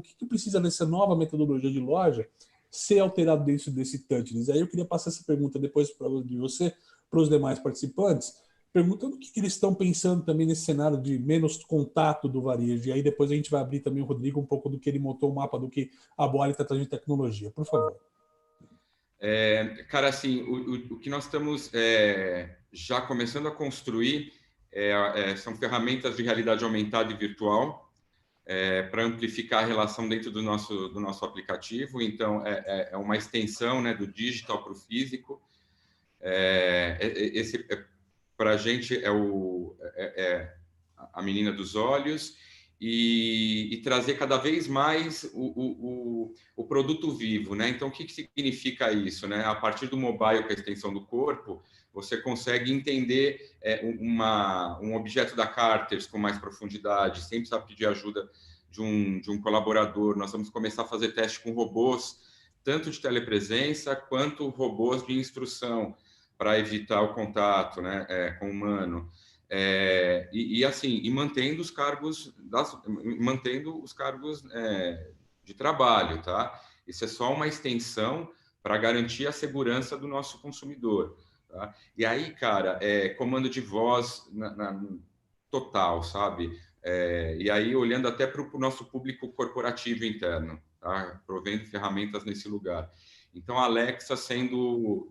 que precisa nessa nova metodologia de loja ser alterado dentro desse touchless? Aí eu queria passar essa pergunta depois de você para os demais participantes, perguntando o que eles estão pensando também nesse cenário de menos contato do varejo. E aí depois a gente vai abrir também o Rodrigo um pouco do que ele montou o mapa do que a Boali está trazendo de tecnologia. Por favor. Cara, assim, o que nós estamos já começando a construir são ferramentas de realidade aumentada e virtual para amplificar a relação dentro do nosso aplicativo. Então, é uma extensão, né, do digital para o físico. para a gente é a menina dos olhos, e trazer cada vez mais o produto vivo, né? Então, o que significa isso, né? A partir do mobile, com a extensão do corpo, você consegue entender um objeto da Carters com mais profundidade, sem precisar pedir ajuda de um colaborador. Nós vamos começar a fazer teste com robôs, tanto de telepresença quanto robôs de instrução, para evitar o contato, né, com o humano. E mantendo os cargos de trabalho, tá? Isso é só uma extensão para garantir a segurança do nosso consumidor, tá? E aí, cara, comando de voz total, sabe? E aí olhando até para o nosso público corporativo interno, tá? Provendo ferramentas nesse lugar. Então, a Alexa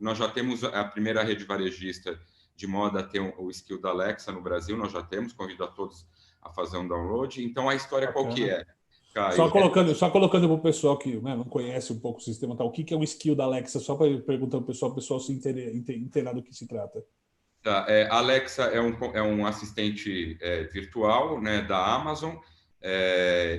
nós já temos a primeira rede varejista de moda a ter o skill da Alexa no Brasil, nós já temos, convido a todos a fazer um download. Então, a história Bacana. qual que é? Caio, só colocando para o pessoal que, né, não conhece um pouco o sistema, tal, o que é o skill da Alexa, só para perguntar para o pessoal se inteirar do que se trata. Tá, a Alexa é um assistente virtual, né, da Amazon,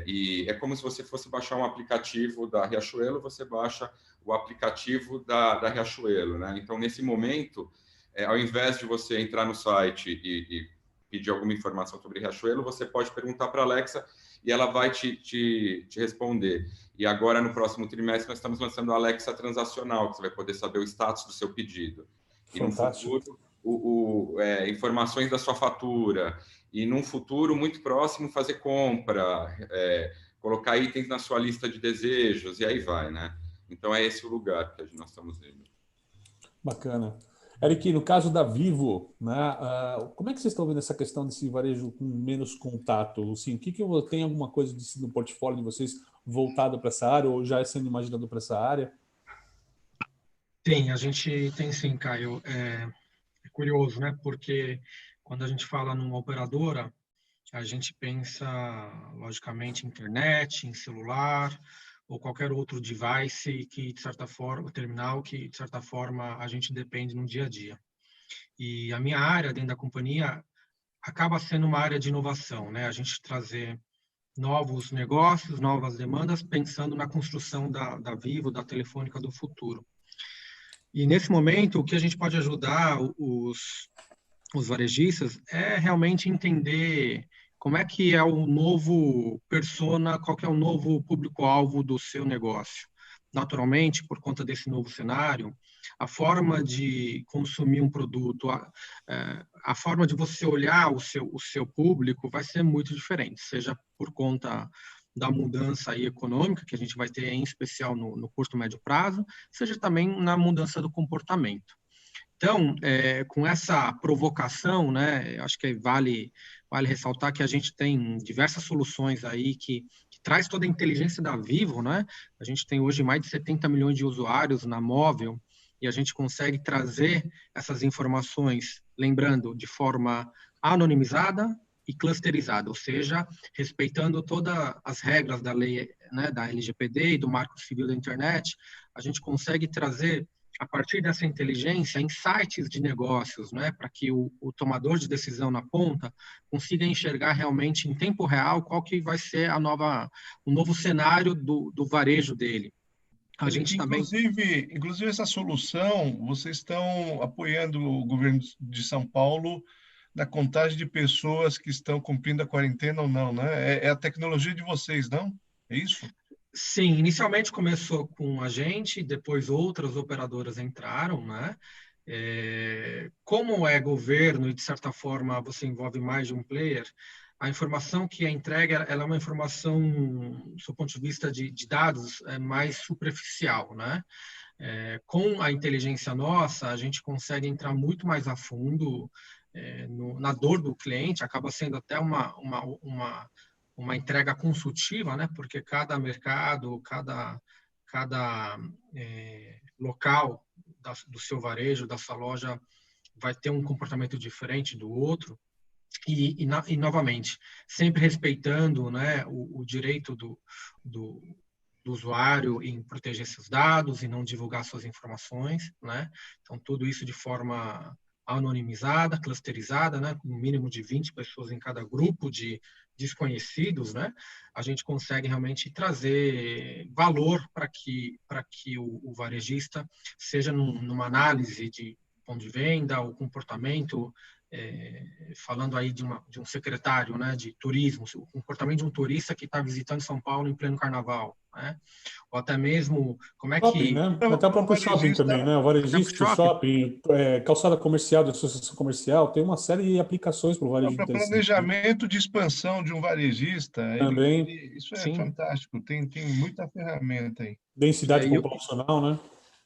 e é como se você fosse baixar um aplicativo da Riachuelo, você baixa o aplicativo da Riachuelo, né? Então, nesse momento, ao invés de você entrar no site e pedir alguma informação sobre Riachuelo, você pode perguntar para a Alexa e ela vai te responder. E agora, no próximo trimestre, nós estamos lançando a Alexa Transacional, que você vai poder saber o status do seu pedido. Fantástico. E no futuro, informações da sua fatura. E num futuro muito próximo, fazer compra, colocar itens na sua lista de desejos, e aí vai, né? Então, é esse o lugar que nós estamos indo. Bacana. Eric, no caso da Vivo, né, como é que vocês estão vendo essa questão desse varejo com menos contato? Assim, tem alguma coisa no portfólio de vocês voltado para essa área ou já sendo imaginado para essa área? Tem, a gente tem sim, Caio. É curioso, né? Porque quando a gente fala numa operadora, a gente pensa, logicamente, em internet, em celular, ou qualquer outro device que, de certa forma, terminal que, de certa forma, a gente depende no dia a dia. E a minha área dentro da companhia acaba sendo uma área de inovação, né? A gente trazer novos negócios, novas demandas, pensando na construção da Vivo, da Telefônica do futuro. E, nesse momento, o que a gente pode ajudar os varejistas é realmente entender como é que é o novo persona, qual que é o novo público-alvo do seu negócio. Naturalmente, por conta desse novo cenário, a forma de consumir um produto, a forma de você olhar o seu público vai ser muito diferente, seja por conta da mudança aí econômica, que a gente vai ter em especial no curto e médio prazo, seja também na mudança do comportamento. Então, com essa provocação, né, acho que vale ressaltar que a gente tem diversas soluções aí que traz toda a inteligência da Vivo, né? A gente tem hoje mais de 70 milhões de usuários na móvel e a gente consegue trazer essas informações, lembrando, de forma anonimizada e clusterizada, ou seja, respeitando todas as regras da lei, né, da LGPD e do Marco Civil da Internet, a gente consegue trazer a partir dessa inteligência, insights de negócios, né, para que o tomador de decisão na ponta consiga enxergar realmente em tempo real qual que vai ser o novo cenário do varejo dele. A gente inclusive, essa solução, vocês estão apoiando o governo de São Paulo na contagem de pessoas que estão cumprindo a quarentena ou não, né? É a tecnologia de vocês, não? É isso? Sim, inicialmente começou com a gente, depois outras operadoras entraram, né? Como é governo e, de certa forma, você envolve mais de um player, a informação que é entregue ela é uma informação, do seu ponto de vista de dados, mais superficial, né? Com a inteligência nossa, a gente consegue entrar muito mais a fundo na dor do cliente, acaba sendo até uma entrega consultiva, né? Porque cada mercado, cada local do seu varejo, da sua loja, vai ter um comportamento diferente do outro. E novamente, sempre respeitando, né, o direito do usuário em proteger seus dados e não divulgar suas informações, né? Então, tudo isso de forma anonimizada, clusterizada, né, com um mínimo de 20 pessoas em cada grupo de desconhecidos, né, a gente consegue realmente trazer valor para que o varejista, seja numa análise de ponto de venda, o comportamento, falando aí de um secretário, né, de turismo, o comportamento de um turista que está visitando São Paulo em pleno carnaval, né? Ou até mesmo como é Shopping, que... né? Até o próprio shopping também, né? O varejista, o shopping, calçada comercial, de associação comercial, tem uma série de aplicações para o varejo Para interessante. planejamento de expansão de um varejista, Também. isso é Sim. fantástico, tem muita ferramenta aí. Densidade populacional, né?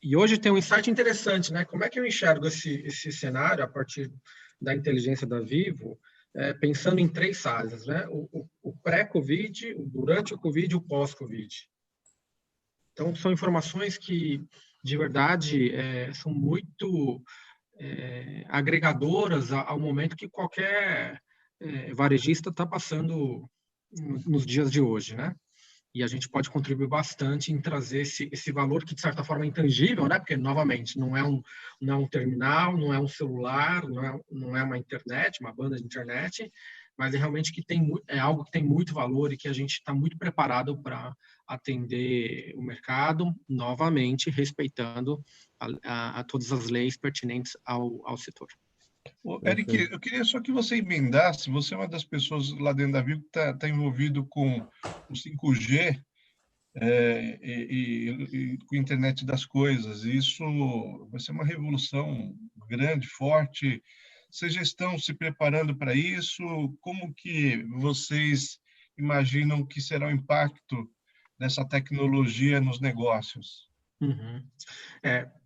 E hoje tem um insight interessante, né? Como é que eu enxergo esse cenário a partir da inteligência da Vivo, pensando em 3 fases, né? O pré-Covid, o durante o Covid e o pós-Covid. Então, são informações que, de verdade, são muito agregadoras ao momento que qualquer varejista está passando nos dias de hoje, né? E a gente pode contribuir bastante em trazer esse valor que, de certa forma, é intangível, né? Porque, novamente, não é um terminal, não é um celular, não é uma internet, uma banda de internet, mas é realmente algo que tem muito valor e que a gente está muito preparado para atender o mercado, novamente, respeitando a todas as leis pertinentes ao setor. Eric, eu queria só que você emendasse, você é uma das pessoas lá dentro da Vivo que está envolvido com o 5G e com a internet das coisas. Isso vai ser uma revolução grande, forte. Vocês já estão se preparando para isso? Como que vocês imaginam que será o impacto dessa tecnologia nos negócios? Uhum.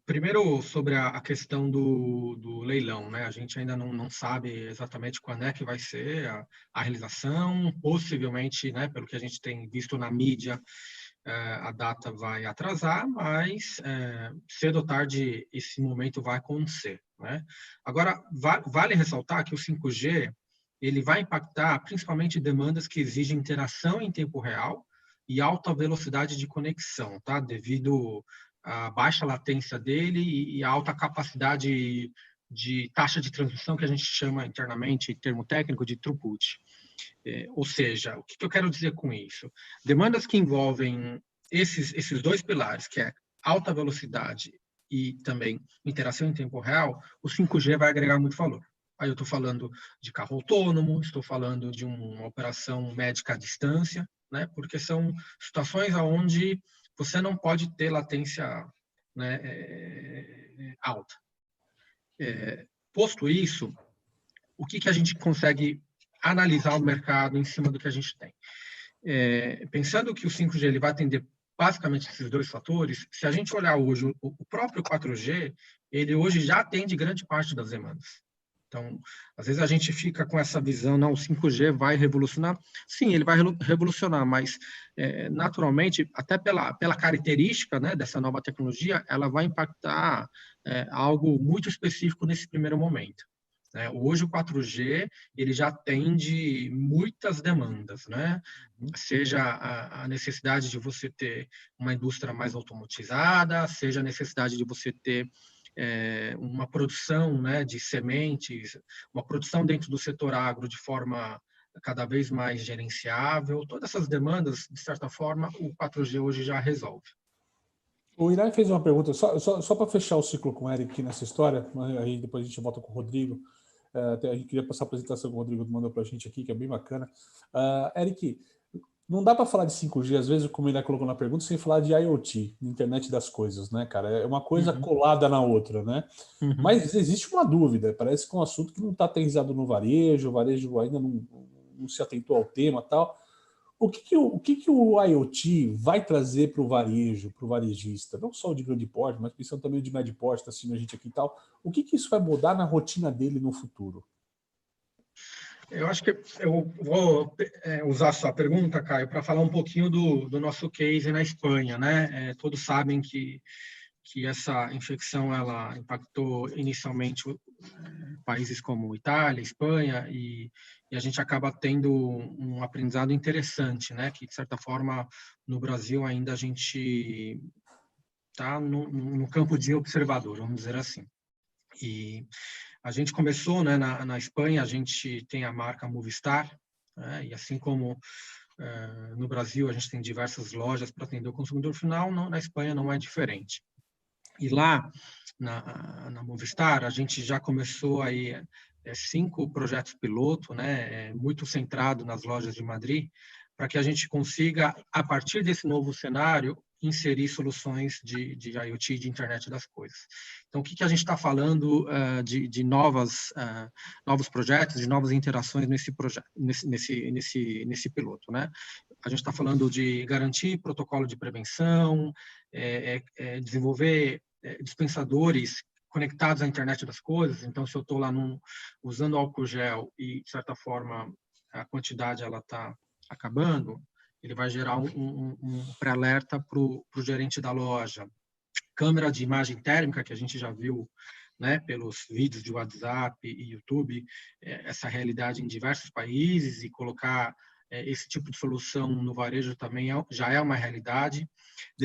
Primeiro, sobre a questão do leilão, né? A gente ainda não sabe exatamente quando é que vai ser a realização, possivelmente, né, pelo que a gente tem visto na mídia, a data vai atrasar, mas cedo ou tarde esse momento vai acontecer, né? Agora, vale ressaltar que o 5G ele vai impactar principalmente demandas que exigem interação em tempo real e alta velocidade de conexão, tá? Devido a baixa latência dele e a alta capacidade de taxa de transmissão, que a gente chama internamente, termo técnico, de throughput. Ou seja, o que eu quero dizer com isso? Demandas que envolvem esses 2 pilares, que é alta velocidade e também interação em tempo real, o 5G vai agregar muito valor. Aí eu estou falando de carro autônomo, estou falando de uma operação médica à distância, né? Porque são situações onde você não pode ter latência, né, alta. Posto isso, o que a gente consegue analisar o mercado em cima do que a gente tem? Pensando que o 5G ele vai atender basicamente esses 2 fatores, se a gente olhar hoje o próprio 4G, ele hoje já atende grande parte das demandas. Então, às vezes a gente fica com essa visão, não, o 5G vai revolucionar. Sim, ele vai revolucionar, mas naturalmente, até pela característica, né, dessa nova tecnologia, ela vai impactar algo muito específico nesse primeiro momento. Hoje o 4G ele já atende muitas demandas, né? Seja a necessidade de você ter uma indústria mais automatizada, seja a necessidade de você ter uma produção, né, de sementes, uma produção dentro do setor agro de forma cada vez mais gerenciável. Todas essas demandas, de certa forma, o 4G hoje já resolve. O Irai fez uma pergunta, só para fechar o ciclo com o Eric aqui nessa história, aí depois a gente volta com o Rodrigo. A gente queria passar a apresentação que o Rodrigo mandou para a gente aqui, que é bem bacana. Eric, não dá para falar de 5G, às vezes, como ele colocou na pergunta, sem falar de IoT, internet das coisas, né, cara? É uma coisa colada na outra, né? Mas existe uma dúvida, parece que é um assunto que não está aterrissado no varejo, o varejo ainda não se atentou ao tema e tal. O que o IoT vai trazer para o varejo, para o varejista? Não só o de grande porte, mas pensando também de médio porte, está assistindo a gente aqui e tal. O que isso vai mudar na rotina dele no futuro? Eu acho que eu vou usar a sua pergunta, Caio, para falar um pouquinho do nosso case na Espanha, né? Todos sabem que essa infecção ela impactou inicialmente países como Itália, Espanha, e a gente acaba tendo um aprendizado interessante, né? Que, de certa forma, no Brasil ainda a gente está no campo de observador, vamos dizer assim. E A gente começou, né, na Espanha, a gente tem a marca Movistar, né, e assim como no Brasil a gente tem diversas lojas para atender o consumidor final, na Espanha não é diferente. E lá, na Movistar, a gente já começou aí 5 projetos piloto, né, muito centrado nas lojas de Madrid, para que a gente consiga, a partir desse novo cenário, inserir soluções de IoT, de internet das coisas. Então, o que a gente está falando de novos projetos, de novas interações nesse projeto, nesse piloto, né? A gente está falando de garantir protocolo de prevenção, desenvolver dispensadores conectados à internet das coisas. Então, se eu estou lá usando álcool gel e, de certa forma, a quantidade ela está acabando, ele vai gerar um pré-alerta para o gerente da loja. Câmera de imagem térmica, que a gente já viu, né, pelos vídeos de WhatsApp e YouTube, essa realidade em diversos países, e colocar esse tipo de solução no varejo também já é uma realidade.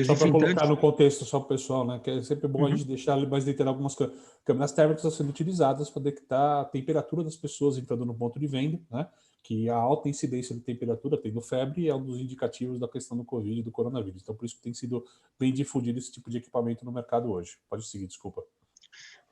Só para colocar no contexto só para o pessoal, né, que é sempre bom a gente deixar ali mais detalhado algumas câmeras térmicas sendo utilizadas para detectar a temperatura das pessoas entrando no ponto de venda, né, que a alta incidência de temperatura, tendo febre, é um dos indicativos da questão do Covid e do coronavírus. Então, por isso que tem sido bem difundido esse tipo de equipamento no mercado hoje. Pode seguir, desculpa.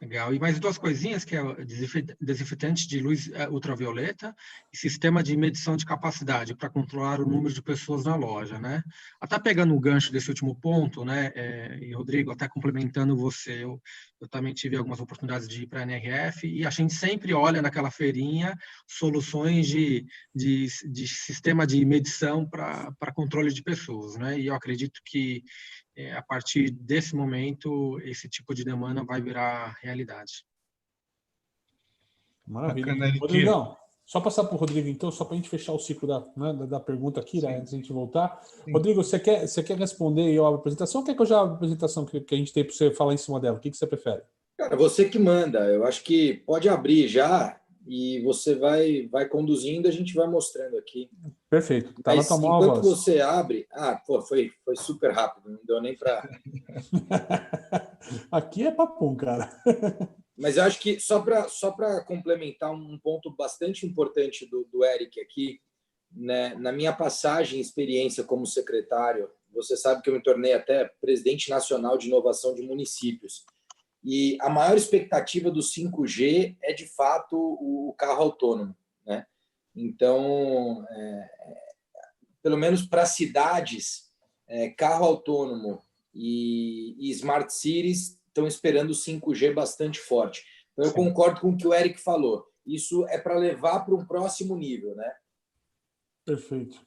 Legal. E mais 2 coisinhas, que é o desinfetante de luz ultravioleta e sistema de medição de capacidade para controlar o número de pessoas na loja, né? Até pegando o gancho desse último ponto, né, e Rodrigo, até complementando você, eu também tive algumas oportunidades de ir para a NRF e a gente sempre olha naquela feirinha soluções de sistema de medição para controle de pessoas, né? E eu acredito que a partir desse momento, esse tipo de demanda vai virar realidade. Maravilha. Rodrigão, só passar para o Rodrigo, então, só para a gente fechar o ciclo da pergunta aqui, né, antes de a gente voltar. Sim. Rodrigo, você quer responder a apresentação ou quer que eu já abra a apresentação que a gente tem para você falar em cima dela? O que você prefere? Cara, você que manda. Eu acho que pode abrir já e você vai conduzindo, a gente vai mostrando aqui. Perfeito. Tá. Mas enquanto você abre... foi super rápido, não deu nem para... Aqui é papum, cara. Mas eu acho que, só para complementar um ponto bastante importante do Eric aqui, né, na minha passagem e experiência como secretário, você sabe que eu me tornei até presidente nacional de inovação de municípios. E a maior expectativa do 5G é, de fato, o carro autônomo, né? Então, pelo menos para cidades, carro autônomo e Smart Cities estão esperando o 5G bastante forte. Então, eu concordo com o que o Eric falou. Isso é para levar para um próximo nível, né? Perfeito.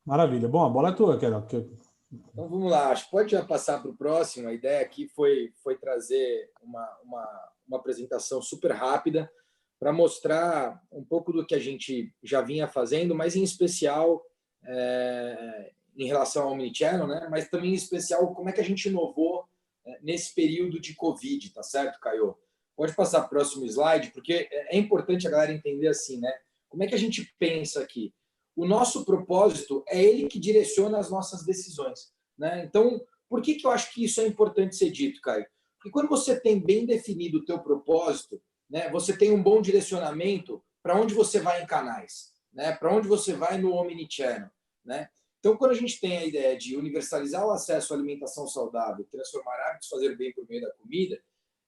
Maravilha. Bom, a bola é tua, Quero. Então, vamos lá. Acho que pode já passar para o próximo. A ideia aqui foi trazer uma apresentação super rápida para mostrar um pouco do que a gente já vinha fazendo, mas em especial em relação ao Omnichannel, né? Mas também em especial como é que a gente inovou nesse período de Covid, tá certo, Caio? Pode passar para o próximo slide, porque é importante a galera entender assim, né? Como é que a gente pensa aqui? O nosso propósito é ele que direciona as nossas decisões, né? Então, por que eu acho que isso é importante ser dito, Caio? Porque quando você tem bem definido o teu propósito, né, você tem um bom direcionamento para onde você vai em canais, né? Para onde você vai no Omnichannel, né? Então, quando a gente tem a ideia de universalizar o acesso à alimentação saudável, transformar hábitos, fazer bem por meio da comida,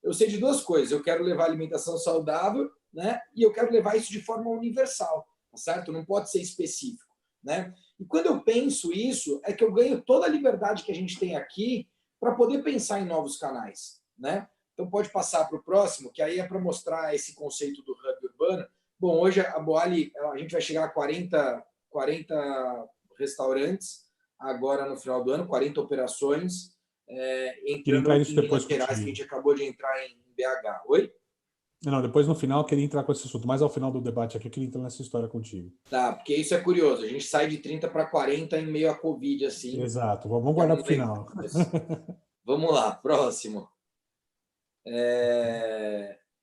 eu sei de 2 coisas. Eu quero levar alimentação saudável, né? E eu quero levar isso de forma universal, tá certo? Não pode ser específico, né? E quando eu penso isso, é que eu ganho toda a liberdade que a gente tem aqui para poder pensar em novos canais, né? Então, pode passar para o próximo, que aí é para mostrar esse conceito do hub urbano. Bom, hoje a Boali, a gente vai chegar a 40 restaurantes agora no final do ano, 40 operações, entrando em Minas Gerais, que a gente acabou de entrar em BH. Oi? Não, depois no final eu queria entrar com esse assunto, mas ao final do debate aqui eu queria entrar nessa história contigo. Tá, porque isso é curioso, a gente sai de 30 para 40 em meio à Covid, assim. Exato, vamos guardar para o final. Vamos lá, próximo.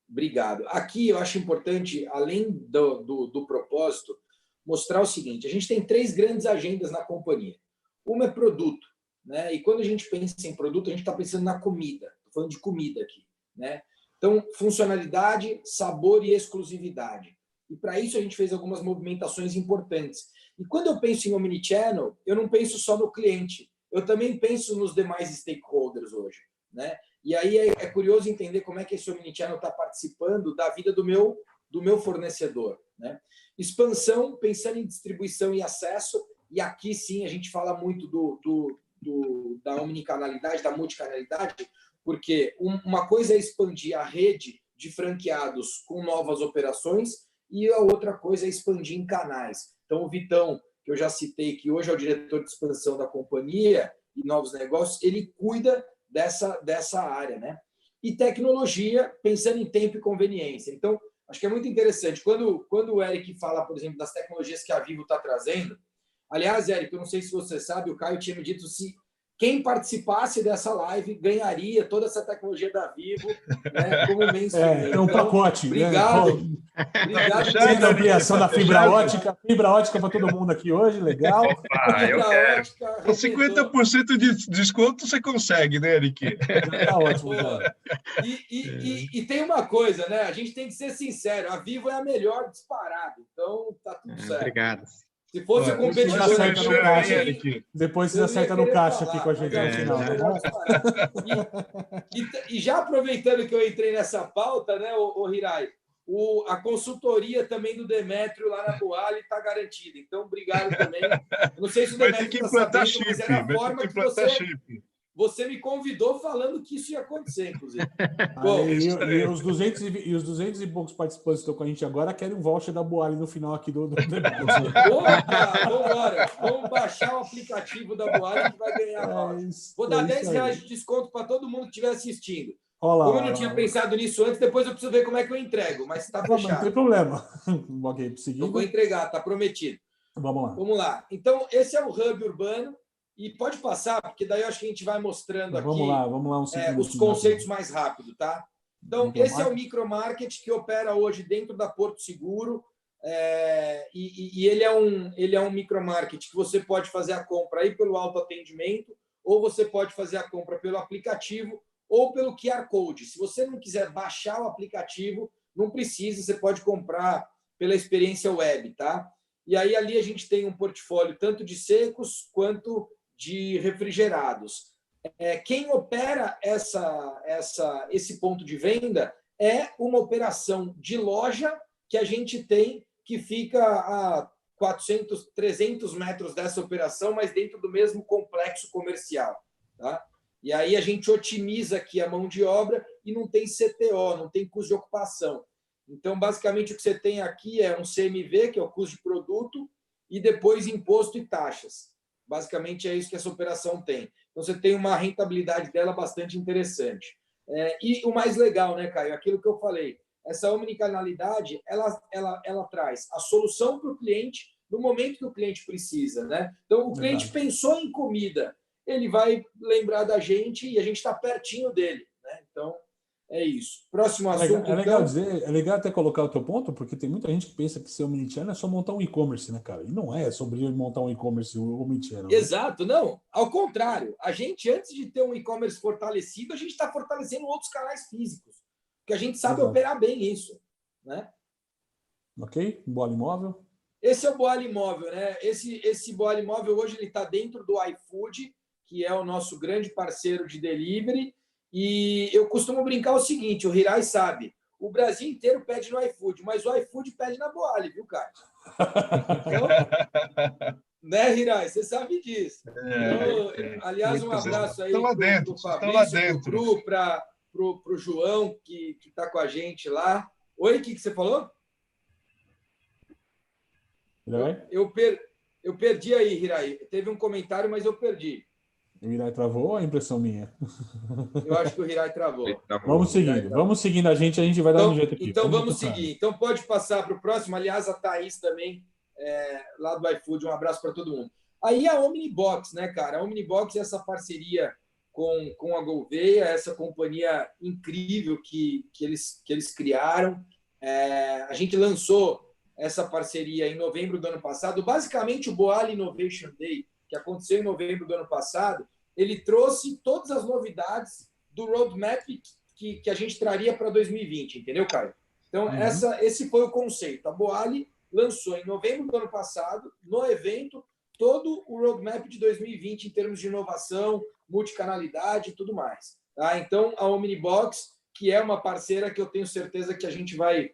Obrigado. Aqui eu acho importante, além do propósito, mostrar o seguinte: a gente tem 3 grandes agendas na companhia. Uma é produto, né? E quando a gente pensa em produto, a gente está pensando na comida. Estou falando de comida aqui, né? Então, funcionalidade, sabor e exclusividade. E para isso a gente fez algumas movimentações importantes. E quando eu penso em Omnichannel, eu não penso só no cliente, eu também penso nos demais stakeholders hoje, né? E aí é curioso entender como é que esse Omnichannel está participando da vida do meu fornecedor, né? Expansão, pensando em distribuição e acesso, e aqui sim a gente fala muito da omnicanalidade, da multicanalidade, porque uma coisa é expandir a rede de franqueados com novas operações e a outra coisa é expandir em canais. Então, o Vitão, que eu já citei, que hoje é o diretor de expansão da companhia e novos negócios, ele cuida dessa área, né? E tecnologia, pensando em tempo e conveniência. Então, acho que é muito interessante. Quando o Eric fala, por exemplo, das tecnologias que a Vivo está trazendo, aliás, Eric, eu não sei se você sabe, o Caio tinha me dito se quem participasse dessa live ganharia toda essa tecnologia da Vivo, né, como mencionei. É um pacote. Obrigado. Né? Obrigado. Tem a ampliação da fibra ótica para todo mundo aqui hoje, legal. Opa, eu quero. Com 50% de desconto você consegue, né, Eric? Tá ótimo, já. E tem uma coisa, né? A gente tem que ser sincero, a Vivo é a melhor disparada, então tá tudo certo. Obrigado. Se fosse competidor, depois você acerta no caixa aqui com a gente no final, tá bom? E já aproveitando que eu entrei nessa pauta, né, o Hirai, a consultoria também do Demétrio lá na Boali está garantida. Então, obrigado também. Eu não sei se o Demétrio está sabendo, mas era a forma que você me convidou falando que isso ia acontecer, inclusive. Bom, e os 200 e poucos participantes que estão com a gente agora querem um voucher da Boali no final aqui do debate. Opa, vambora. Vamos baixar o aplicativo da Boali que vai ganhar voucher. Vou dar R$10 de desconto para todo mundo que estiver assistindo. Como eu não tinha pensado nisso antes, depois eu preciso ver como é que eu entrego, mas está fechado. Não tem problema. Ok, eu vou entregar, está prometido. Vamos lá. Então, esse é o Hub Urbano. E pode passar, porque daí eu acho que a gente vai mostrando aqui vamos lá, os conceitos mais rápido, tá? Então, esse é o micromarket que opera hoje dentro da Porto Seguro. E ele é um micromarket que você pode fazer a compra aí pelo autoatendimento, ou você pode fazer a compra pelo aplicativo ou pelo QR Code. Se você não quiser baixar o aplicativo, não precisa, você pode comprar pela experiência web, tá? E aí ali a gente tem um portfólio tanto de secos quanto de refrigerados. Quem opera esse ponto de venda é uma operação de loja que a gente tem, que fica a 400, 300 metros dessa operação, mas dentro do mesmo complexo comercial. Tá? E aí a gente otimiza aqui a mão de obra e não tem CTO, não tem custo de ocupação. Então, basicamente, o que você tem aqui é um CMV, que é o custo de produto, e depois imposto e taxas. Basicamente, é isso que essa operação tem. Então, você tem uma rentabilidade dela bastante interessante. E o mais legal, né, Caio? Aquilo que eu falei. Essa omnicanalidade, ela traz a solução para o cliente no momento que o cliente precisa, né? Então, o cliente pensou em comida, ele vai lembrar da gente e a gente está pertinho dele, né? Então, é isso. Próximo assunto. É legal até colocar o teu ponto, porque tem muita gente que pensa que ser omnichannel é só montar um e-commerce, né, cara? E não é sobre montar um e-commerce omnichannel. Exato, não. Ao contrário, a gente, antes de ter um e-commerce fortalecido, a gente está fortalecendo outros canais físicos, porque a gente sabe operar bem isso, né? Ok, Boali Móvel. Esse é o Boali Móvel, né? Esse Boali Móvel hoje ele está dentro do iFood, que é o nosso grande parceiro de delivery. E eu costumo brincar o seguinte, o Hirai sabe, o Brasil inteiro pede no iFood, mas o iFood pede na Boali, viu, cara? Então, né, Hirai? Você sabe disso. Aliás, um abraço aí para o Fabrício, para o João, que está com a gente lá. Oi, o que você falou? Eu perdi aí, Hirai. Teve um comentário, mas eu perdi. O Hirai travou ou a impressão minha? Eu acho que o Hirai travou. Vamos seguindo a gente vai dar um jeito aqui. Então vamos seguir. Então pode passar para o próximo. Aliás, a Thaís também, lá do iFood, um abraço para todo mundo. Aí a Omnibox, né, cara? A Omnibox é essa parceria com a Gouveia, essa companhia incrível que eles criaram. A gente lançou essa parceria em novembro do ano passado. Basicamente, o Boali Innovation Day, que aconteceu em novembro do ano passado, ele trouxe todas as novidades do roadmap que a gente traria para 2020, entendeu, Caio? Então, esse foi o conceito. A Boali lançou em novembro do ano passado, no evento, todo o roadmap de 2020 em termos de inovação, multicanalidade e tudo mais. Tá? Então, a Omnibox, que é uma parceira que eu tenho certeza que a gente vai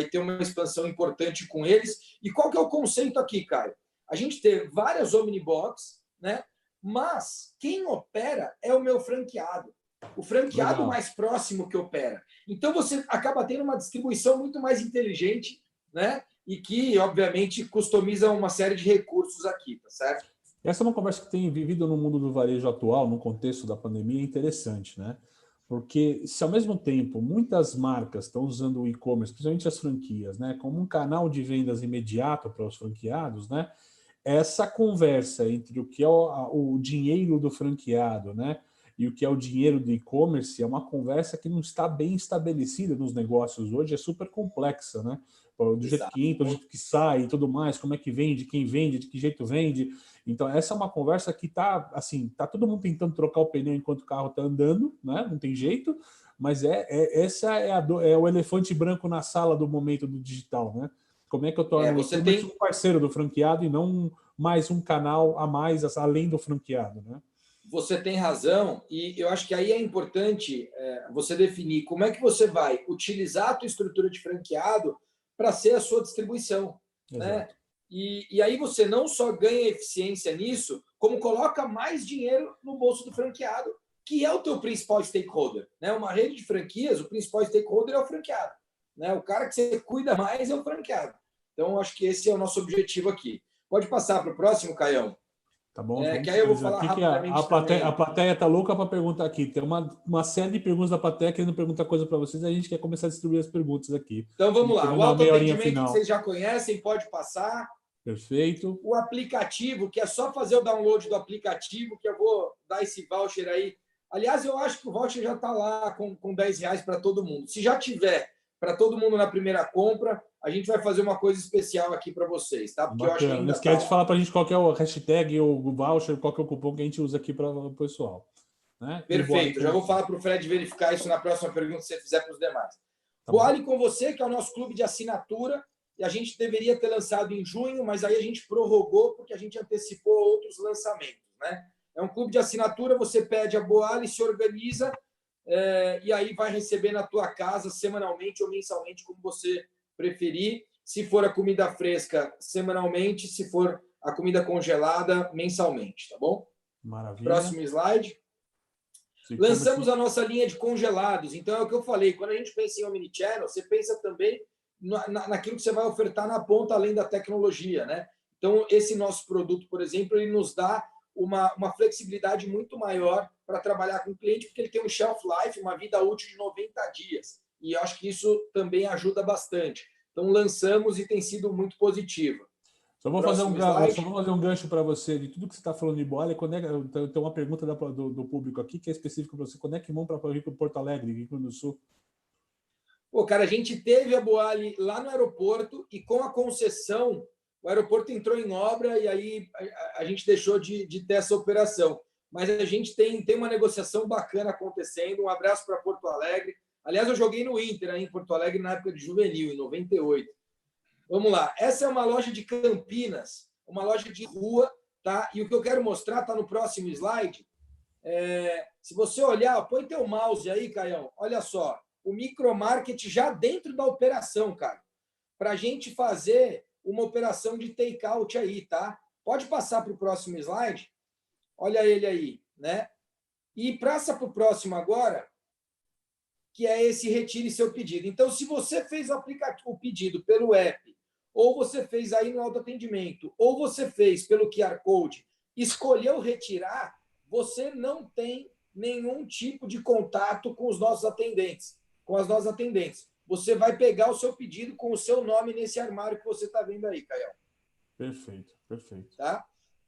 ter uma expansão importante com eles. E qual que é o conceito aqui, Caio? A gente tem várias Omnibox, né? Mas quem opera é o meu franqueado. O franqueado Legal. mais próximo que opera. Então, você acaba tendo uma distribuição muito mais inteligente, né? E que, obviamente, customiza uma série de recursos aqui, tá certo? Essa é uma conversa que tem vivido no mundo do varejo atual, no contexto da pandemia, interessante, né? Porque se ao mesmo tempo muitas marcas estão usando o e-commerce, principalmente as franquias, né, como um canal de vendas imediato para os franqueados, né? Essa conversa entre o que é o dinheiro do franqueado, né, e o que é o dinheiro do e-commerce é uma conversa que não está bem estabelecida nos negócios hoje, é super complexa, né? Do jeito que entra, do jeito que sai e tudo mais, como é que vende, quem vende, de que jeito vende. Então, essa é uma conversa que tá assim, tá todo mundo tentando trocar o pneu enquanto o carro está andando, né? Não tem jeito, mas essa é o elefante branco na sala do momento do digital, né? Como é que eu torno o e-commerce um parceiro do franqueado e não mais um canal a mais além do franqueado, né? Você tem razão, e eu acho que aí é importante você definir como é que você vai utilizar a tua estrutura de franqueado para ser a sua distribuição, né? E aí você não só ganha eficiência nisso, como coloca mais dinheiro no bolso do franqueado, que é o teu principal stakeholder, né? Uma rede de franquias, o principal stakeholder é o franqueado, né? O cara que você cuida mais é o franqueado. Então, acho que esse é o nosso objetivo aqui. Pode passar para o próximo, Caião. Tá bom? Que aí eu vou falar aqui rapidamente. a plateia tá louca para perguntar aqui. Tem uma série de perguntas da plateia querendo perguntar coisa para vocês. A gente quer começar a distribuir as perguntas aqui. Então vamos lá. O autoatendimento que vocês já conhecem, pode passar. Perfeito. O aplicativo, que é só fazer o download do aplicativo, que eu vou dar esse voucher aí. Aliás, eu acho que o voucher já está lá com R$10 para todo mundo. Se já tiver para todo mundo na primeira compra, a gente vai fazer uma coisa especial aqui para vocês, tá? Porque eu acho que ainda não esquece de falar para a gente qual que é o hashtag ou o voucher, qual que é o cupom que a gente usa aqui para o pessoal. Né? Perfeito. Já vou falar para o Fred verificar isso na próxima pergunta que você fizer para os demais. Tá Boali com você, que é o nosso clube de assinatura, e a gente deveria ter lançado em junho, mas aí a gente prorrogou porque a gente antecipou outros lançamentos, né? É um clube de assinatura, você pede a Boali, se organiza, e aí vai receber na tua casa semanalmente ou mensalmente, como você preferir. Se for a comida fresca, semanalmente. Se for a comida congelada, mensalmente, tá bom? Maravilha. Próximo slide. Lançamos a nossa linha de congelados. Então, é o que eu falei. Quando a gente pensa em omnichannel, você pensa também naquilo que você vai ofertar na ponta, além da tecnologia, né? Então, esse nosso produto, por exemplo, ele nos dá uma flexibilidade muito maior para trabalhar com o cliente, porque ele tem um shelf life, uma vida útil de 90 dias. E eu acho que isso também ajuda bastante. Então, lançamos e tem sido muito positivo. Só vou fazer um gancho para você de tudo que você está falando de Boali. Tem uma pergunta do público aqui que é específica para você. Quando é que vão para Porto Alegre, Rio Grande do Sul? Pô, cara, a gente teve a Boali lá no aeroporto e com a concessão, o aeroporto entrou em obra e aí a gente deixou de ter essa operação. Mas a gente tem uma negociação bacana acontecendo. Um abraço para Porto Alegre. Aliás, eu joguei no Inter, em Porto Alegre, na época de juvenil, em 98. Vamos lá. Essa é uma loja de Campinas, uma loja de rua, tá? E o que eu quero mostrar está no próximo slide. Se você olhar, põe teu mouse aí, Caião. Olha só, o micromarket já dentro da operação, cara. Para a gente fazer uma operação de take-out aí, tá? Pode passar para o próximo slide. Olha ele aí, né? E passa para o próximo agora, que é esse retire seu pedido. Então, se você fez o pedido pelo app, ou você fez aí no autoatendimento, ou você fez pelo QR Code, escolheu retirar, você não tem nenhum tipo de contato com os nossos atendentes, com as nossas atendentes. Você vai pegar o seu pedido com o seu nome nesse armário que você está vendo aí, Caio. Perfeito, perfeito. Tá?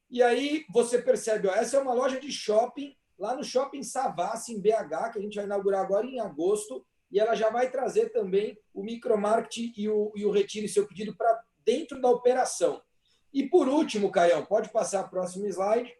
E aí você percebe, ó, essa é uma loja de shopping, lá no Shopping Savassi, em BH, que a gente vai inaugurar agora em agosto, e ela já vai trazer também o micromarket e o retire seu pedido para dentro da operação. E por último, Caião, pode passar o próximo slide.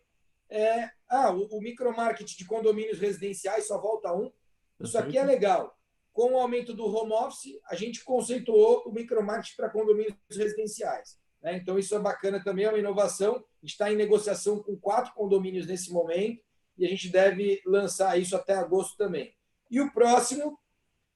O micromarket de condomínios residenciais, só volta um. Isso aqui é legal. Com o aumento do home office, a gente conceituou o micromarket para condomínios residenciais, né? Então, isso é bacana também, é uma inovação. A gente está em negociação com 4 condomínios nesse momento e a gente deve lançar isso até agosto também. E o próximo,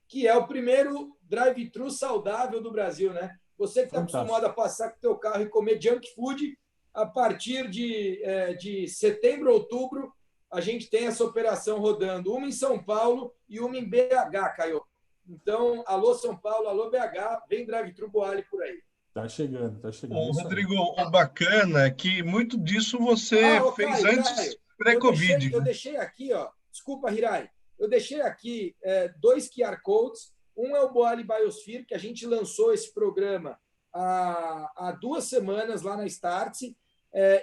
que é o primeiro drive-thru saudável do Brasil, né? Você que está acostumado a passar com o teu carro e comer junk food, a partir de setembro, outubro, a gente tem essa operação rodando, uma em São Paulo e uma em BH, Caio. Então, alô São Paulo, alô BH, vem drive-thru Boali por aí. Tá chegando, tá chegando. Ô, Rodrigo, o bacana é que muito disso você fez antes pré-Covid. Eu deixei aqui, ó, desculpa, Hirai, eu deixei aqui 2 QR Codes. Um é o Boali Biosphere, que a gente lançou esse programa há 2 semanas lá na Startse.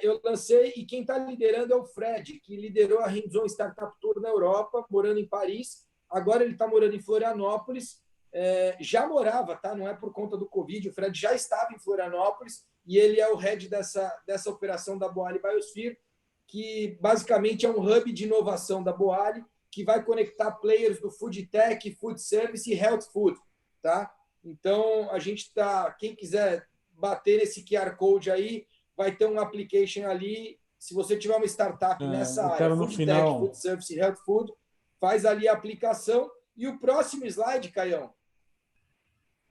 Eu lancei, e quem está liderando é o Fred, que liderou a Hands-On Startup Tour na Europa, morando em Paris. Agora ele está morando em Florianópolis. Já morava, tá? Não é por conta do Covid, o Fred já estava em Florianópolis e ele é o head dessa operação da Boali Biosphere, que basicamente é um hub de inovação da Boali, que vai conectar players do Food Tech, Food Service e Health Food, tá? Então, a gente está... Quem quiser bater nesse QR Code aí, vai ter um application ali. Se você tiver uma startup nessa área, Food Tech, Food Service e Health Food, faz ali a aplicação. E o próximo slide, Caião,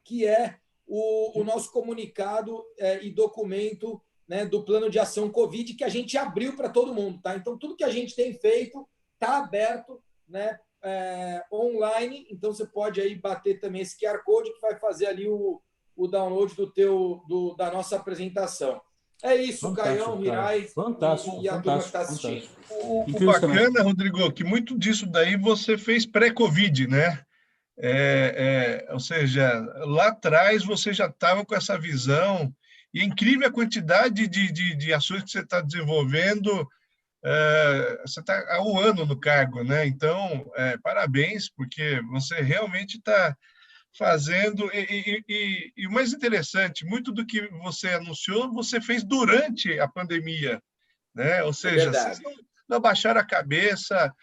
que é o nosso comunicado e documento, né, do plano de ação Covid, que a gente abriu para todo mundo, tá? Então, tudo que a gente tem feito está aberto, né, online. Então, você pode aí bater também esse QR Code que vai fazer ali o download da nossa apresentação. É isso, fantástico, Caião, Hirai e a turma que está assistindo. O bacana, Rodrigo, que muito disso daí você fez pré-Covid, né? Ou seja, lá atrás você já estava com essa visão, e é incrível a quantidade de ações que você está desenvolvendo. Você está há um ano no cargo, né? Então, parabéns, porque você realmente está fazendo. E o mais interessante, muito do que você anunciou, você fez durante a pandemia, né? Ou seja, vocês não abaixaram a cabeça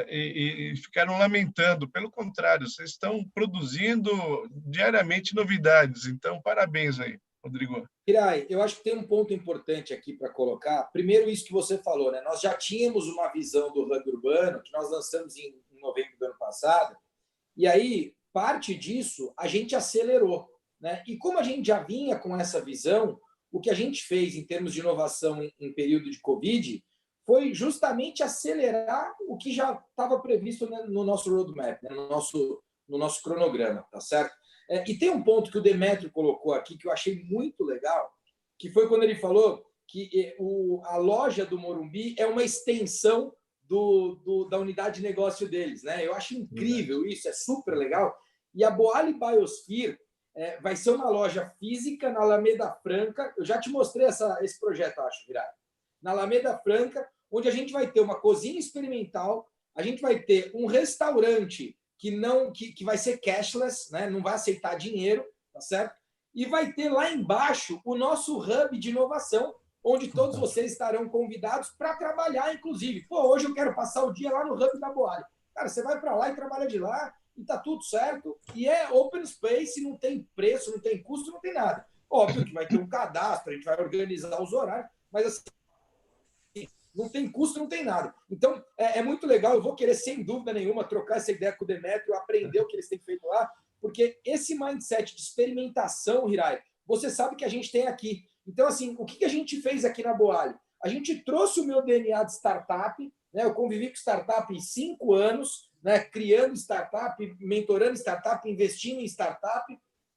e ficaram lamentando. Pelo contrário, vocês estão produzindo diariamente novidades. Então, parabéns aí, Rodrigo. Hirai, eu acho que tem um ponto importante aqui para colocar. Primeiro, isso que você falou, né? Nós já tínhamos uma visão do hub urbano, que nós lançamos em novembro do ano passado, e aí, parte disso, a gente acelerou, né? E como a gente já vinha com essa visão, o que a gente fez em termos de inovação em período de Covid foi justamente acelerar o que já estava previsto, né, no nosso roadmap, né, no nosso cronograma, tá certo? E tem um ponto que o Demetrio colocou aqui que eu achei muito legal, que foi quando ele falou que a loja do Morumbi é uma extensão da unidade de negócio deles, né? Eu acho incrível isso, é super legal. E a Boali Biosphere vai ser uma loja física na Alameda Franca. Eu já te mostrei esse projeto, acho, Virar. Na Alameda Franca, onde a gente vai ter uma cozinha experimental, a gente vai ter um restaurante que vai ser cashless, né? Não vai aceitar dinheiro, tá certo? E vai ter lá embaixo o nosso hub de inovação, onde todos vocês estarão convidados para trabalhar, inclusive. Pô, hoje eu quero passar o dia lá no hub da Boali. Cara, você vai para lá e trabalha de lá, e tá tudo certo. E é open space, não tem preço, não tem custo, não tem nada. Óbvio que vai ter um cadastro, a gente vai organizar os horários, mas assim, não tem custo, não tem nada. Então, é muito legal. Eu vou querer, sem dúvida nenhuma, trocar essa ideia com o Demetrio, aprender o que eles têm feito lá, porque esse mindset de experimentação, Hirai, você sabe que a gente tem aqui. Então, assim, o que a gente fez aqui na Boali? A gente trouxe o meu DNA de startup, né? Eu convivi com startup em 5 anos, né? Criando startup, mentorando startup, investindo em startup,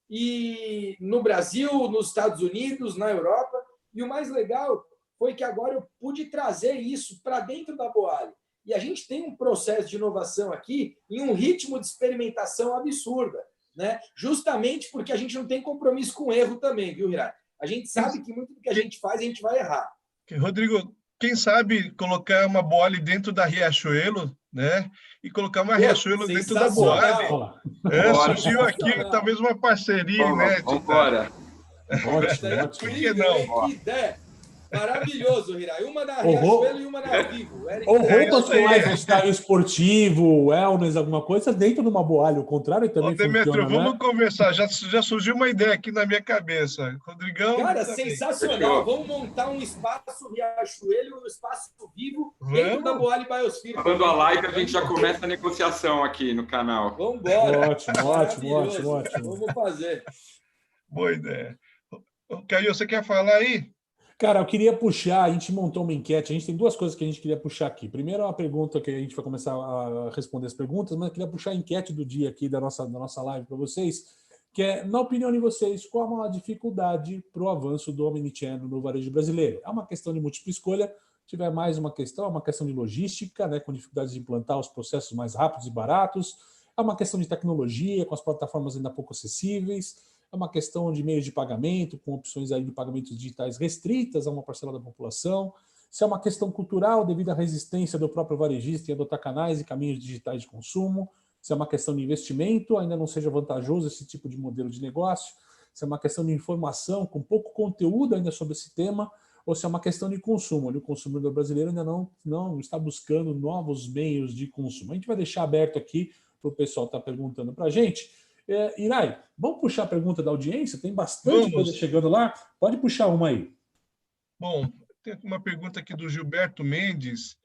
e no Brasil, nos Estados Unidos, na Europa. E o mais legal foi que agora eu pude trazer isso para dentro da Boali. E a gente tem um processo de inovação aqui em um ritmo de experimentação absurda, né? Justamente porque a gente não tem compromisso com erro também, viu, Hirai? A gente sabe que muito do que a gente faz, a gente vai errar. Rodrigo, quem sabe colocar uma Boali dentro da Riachuelo, né? E colocar uma Riachuelo dentro da Boali. Surgiu aqui talvez uma parceria, né? Vamos embora. Ótimo. Por que não? Que ideia! Maravilhoso, Hirai. Uma na Riachuelo e uma na Vivo. Ou roupas com lifestyle esportivo, wellness, alguma coisa, dentro de uma boalha. O contrário também Demetrio, funciona, vamos né? conversar. Já surgiu uma ideia aqui na minha cabeça. Rodrigão. Cara, também. sensacional. Vamos montar um espaço Riachuelo e um espaço Vivo dentro da Boalha Biosphere. Quando a live, a gente já começa a negociação aqui no canal. Vamos embora. Ótimo. Vamos fazer. Boa ideia. Caio, você quer falar aí? Cara, eu queria puxar, a gente montou uma enquete, a gente tem duas coisas que a gente queria puxar aqui. Primeiro, a pergunta que a gente vai começar a responder as perguntas, mas eu queria puxar a enquete do dia aqui da nossa live para vocês, que é, na opinião de vocês, qual a maior dificuldade para o avanço do omnichannel no varejo brasileiro? É uma questão de múltipla escolha, tiver mais uma questão, é uma questão de logística, né, com dificuldades de implantar os processos mais rápidos e baratos, é uma questão de tecnologia, com as plataformas ainda pouco acessíveis, é uma questão de meios de pagamento, com opções aí de pagamentos digitais restritas a uma parcela da população, se é uma questão cultural devido à resistência do próprio varejista em adotar canais e caminhos digitais de consumo, se é uma questão de investimento, ainda não seja vantajoso esse tipo de modelo de negócio, se é uma questão de informação com pouco conteúdo ainda sobre esse tema, ou se é uma questão de consumo, onde o consumidor brasileiro ainda não está buscando novos meios de consumo. A gente vai deixar aberto aqui para o pessoal estar perguntando para a gente. Hirai, vamos puxar a pergunta da audiência? Tem bastante coisa chegando lá. Pode puxar uma aí. Bom, tem uma pergunta aqui do Gilberto Mendes.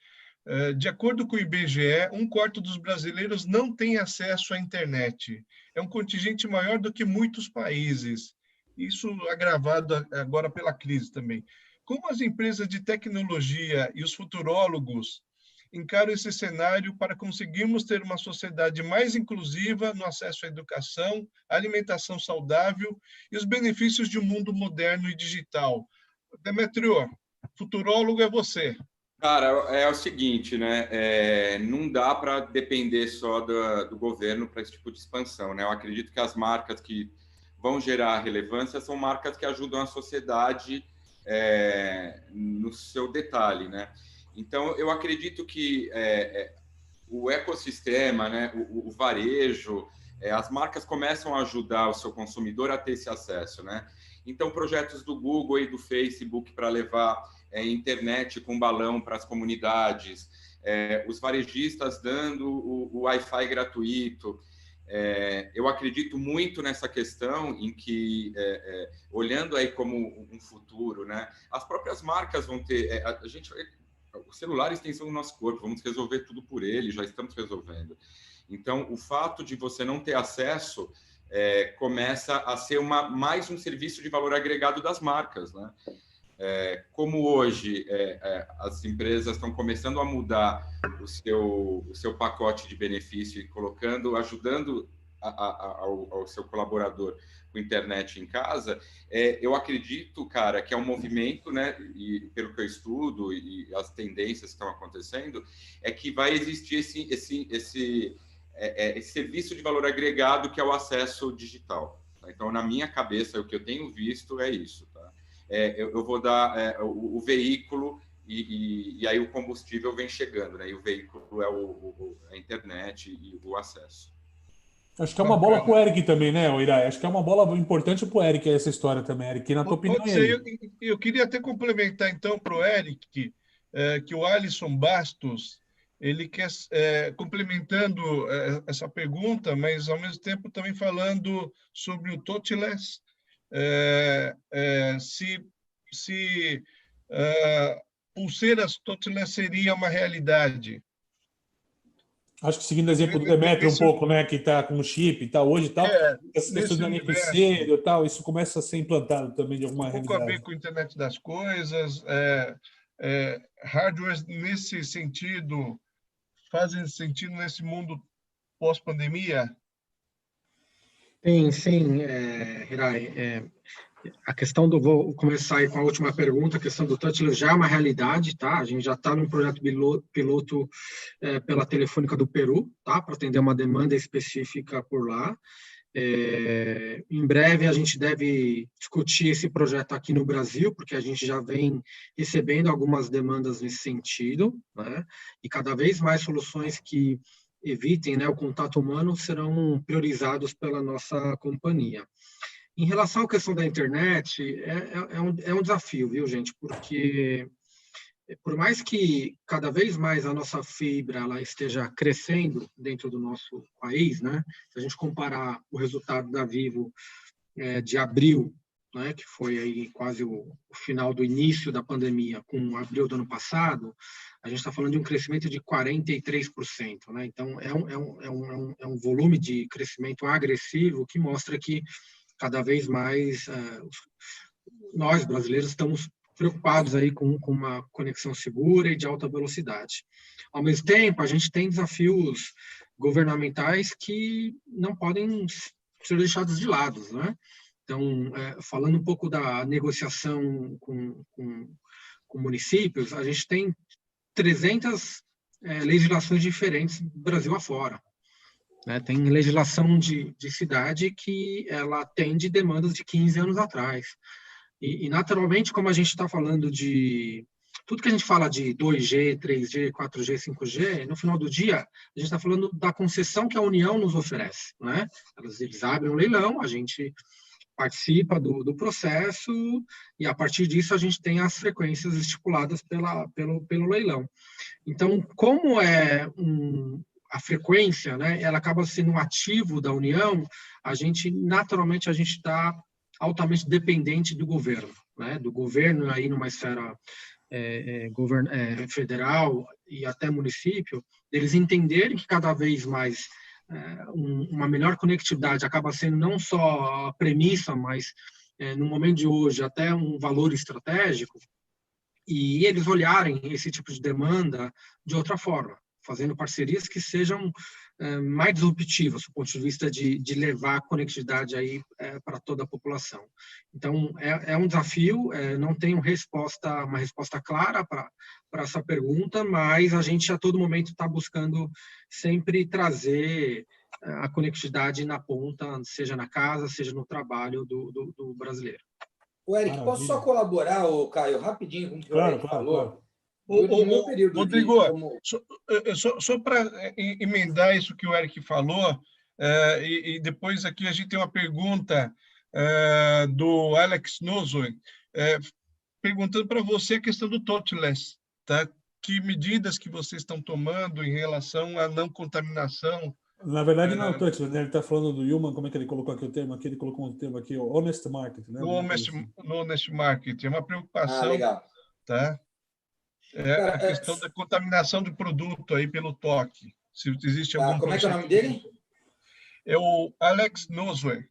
De acordo com o IBGE, 1/4 dos brasileiros não tem acesso à internet. É um contingente maior do que muitos países. Isso agravado agora pela crise também. Como as empresas de tecnologia e os futurólogos encaram esse cenário para conseguirmos ter uma sociedade mais inclusiva no acesso à educação, à alimentação saudável e os benefícios de um mundo moderno e digital? Demetrio, futurólogo é você. Cara, é o seguinte, né? Não dá para depender só do governo para esse tipo de expansão, né? Eu acredito que as marcas que vão gerar relevância são marcas que ajudam a sociedade no seu detalhe, né? Então, eu acredito que o ecossistema, né, o varejo, as marcas começam a ajudar o seu consumidor a ter esse acesso, né? Então, projetos do Google e do Facebook para levar internet com balão para as comunidades, os varejistas dando o Wi-Fi gratuito. Eu acredito muito nessa questão em que, olhando aí como um futuro, né, as próprias marcas vão ter... O celular é a extensão do nosso corpo, vamos resolver tudo por ele, já estamos resolvendo. Então, o fato de você não ter acesso começa a ser mais um serviço de valor agregado das marcas, né? Como hoje as empresas estão começando a mudar o seu pacote de benefício e ajudando ao seu colaborador com internet em casa, eu acredito, cara, que é um movimento, né, e pelo que eu estudo e as tendências que estão acontecendo, é que vai existir esse serviço de valor agregado que é o acesso digital. Então, na minha cabeça, o que eu tenho visto é isso, tá? Eu vou dar o veículo e aí o combustível vem chegando, né? E o veículo é a internet e o acesso. Acho que é uma bola para o Eric também, né, Hirai? Acho que é uma bola importante para o Eric essa história também, Eric. Na tua opinião, eu queria até complementar, então, para o Eric, que o Alisson Bastos, ele quer, complementando essa pergunta, mas, ao mesmo tempo, também falando sobre o touchless, se pulseiras touchless seria uma realidade. Acho que seguindo o exemplo do Demetrio um pouco, né, que está com chip e tal, hoje e tal, essas questões do NFC e tal, isso começa a ser implantado também de alguma realidade. Um pouco a ver com a internet das coisas, hardwares nesse sentido, fazem sentido nesse mundo pós-pandemia? Sim, Hirai. A questão vou começar aí com a última pergunta, a questão do touchless já é uma realidade, tá? A gente já está num projeto piloto pela Telefônica do Peru, tá? Para atender uma demanda específica por lá. Em breve a gente deve discutir esse projeto aqui no Brasil, porque a gente já vem recebendo algumas demandas nesse sentido, né? E cada vez mais soluções que evitem, né, o contato humano serão priorizados pela nossa companhia. Em relação à questão da internet, é um desafio, viu, gente? Porque por mais que cada vez mais a nossa fibra ela esteja crescendo dentro do nosso país, né? Se a gente comparar o resultado da Vivo de abril, né, que foi aí quase o final do início da pandemia, com abril do ano passado, a gente está falando de um crescimento de 43%, né? Então, é um volume de crescimento agressivo que mostra que cada vez mais nós, brasileiros, estamos preocupados aí com uma conexão segura e de alta velocidade. Ao mesmo tempo, a gente tem desafios governamentais que não podem ser deixados de lado, né? Então, falando um pouco da negociação com municípios, a gente tem 300 legislações diferentes do Brasil afora. Né? Tem legislação de cidade que ela atende demandas de 15 anos atrás. E naturalmente, como a gente está falando de... Tudo que a gente fala de 2G, 3G, 4G, 5G, no final do dia, a gente está falando da concessão que a União nos oferece. Né? Eles abrem um leilão, a gente participa do processo e, a partir disso, a gente tem as frequências estipuladas pelo leilão. Então, como a frequência, né, ela acaba sendo um ativo da União, naturalmente, a gente está altamente dependente do governo, né, do governo aí numa esfera federal e até município, eles entenderem que cada vez mais uma melhor conectividade acaba sendo não só a premissa, mas no momento de hoje até um valor estratégico, e eles olharem esse tipo de demanda de outra forma, fazendo parcerias que sejam mais disruptivas do ponto de vista de levar a conectividade aí para toda a população. Então, é um desafio, não tenho uma resposta clara para essa pergunta, mas a gente a todo momento está buscando sempre trazer a conectividade na ponta, seja na casa, seja no trabalho do brasileiro. O Eric, posso só colaborar, Caio, rapidinho com o que o Eric falou? Claro. Rodrigo, só para emendar isso que o Eric falou, e depois aqui a gente tem uma pergunta do Alex Nozoy, perguntando para você a questão do touchless, tá? Que medidas que vocês estão tomando em relação à não contaminação? Na verdade, não é o touchless, né? Ele está falando do Human, como é que ele colocou aqui o termo? Aqui ele colocou um termo aqui, o honest market, né? No honest market, é uma preocupação, legal. Tá? A questão da contaminação do produto aí pelo toque. Se existe algum como é que é o nome dele? É o Alex Nozoy.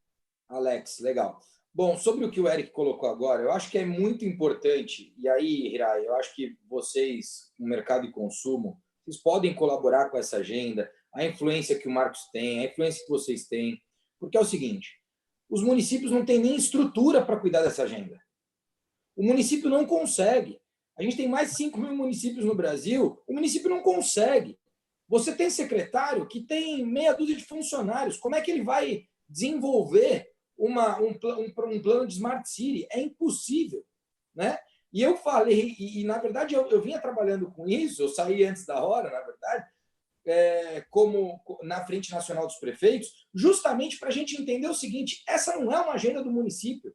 Alex, legal. Bom, sobre o que o Eric colocou agora, eu acho que é muito importante, e aí, Hirai, eu acho que vocês, no mercado de consumo, vocês podem colaborar com essa agenda, a influência que o Marcos tem, a influência que vocês têm, porque é o seguinte, os municípios não têm nem estrutura para cuidar dessa agenda. O município não consegue. A gente tem mais de 5 mil municípios no Brasil, o município não consegue. Você tem secretário que tem meia dúzia de funcionários, como é que ele vai desenvolver um plano de Smart City? É impossível, né? E eu falei, e na verdade eu vinha trabalhando com isso, eu saí antes da hora, na verdade, como na Frente Nacional dos Prefeitos, justamente para a gente entender o seguinte, essa não é uma agenda do município,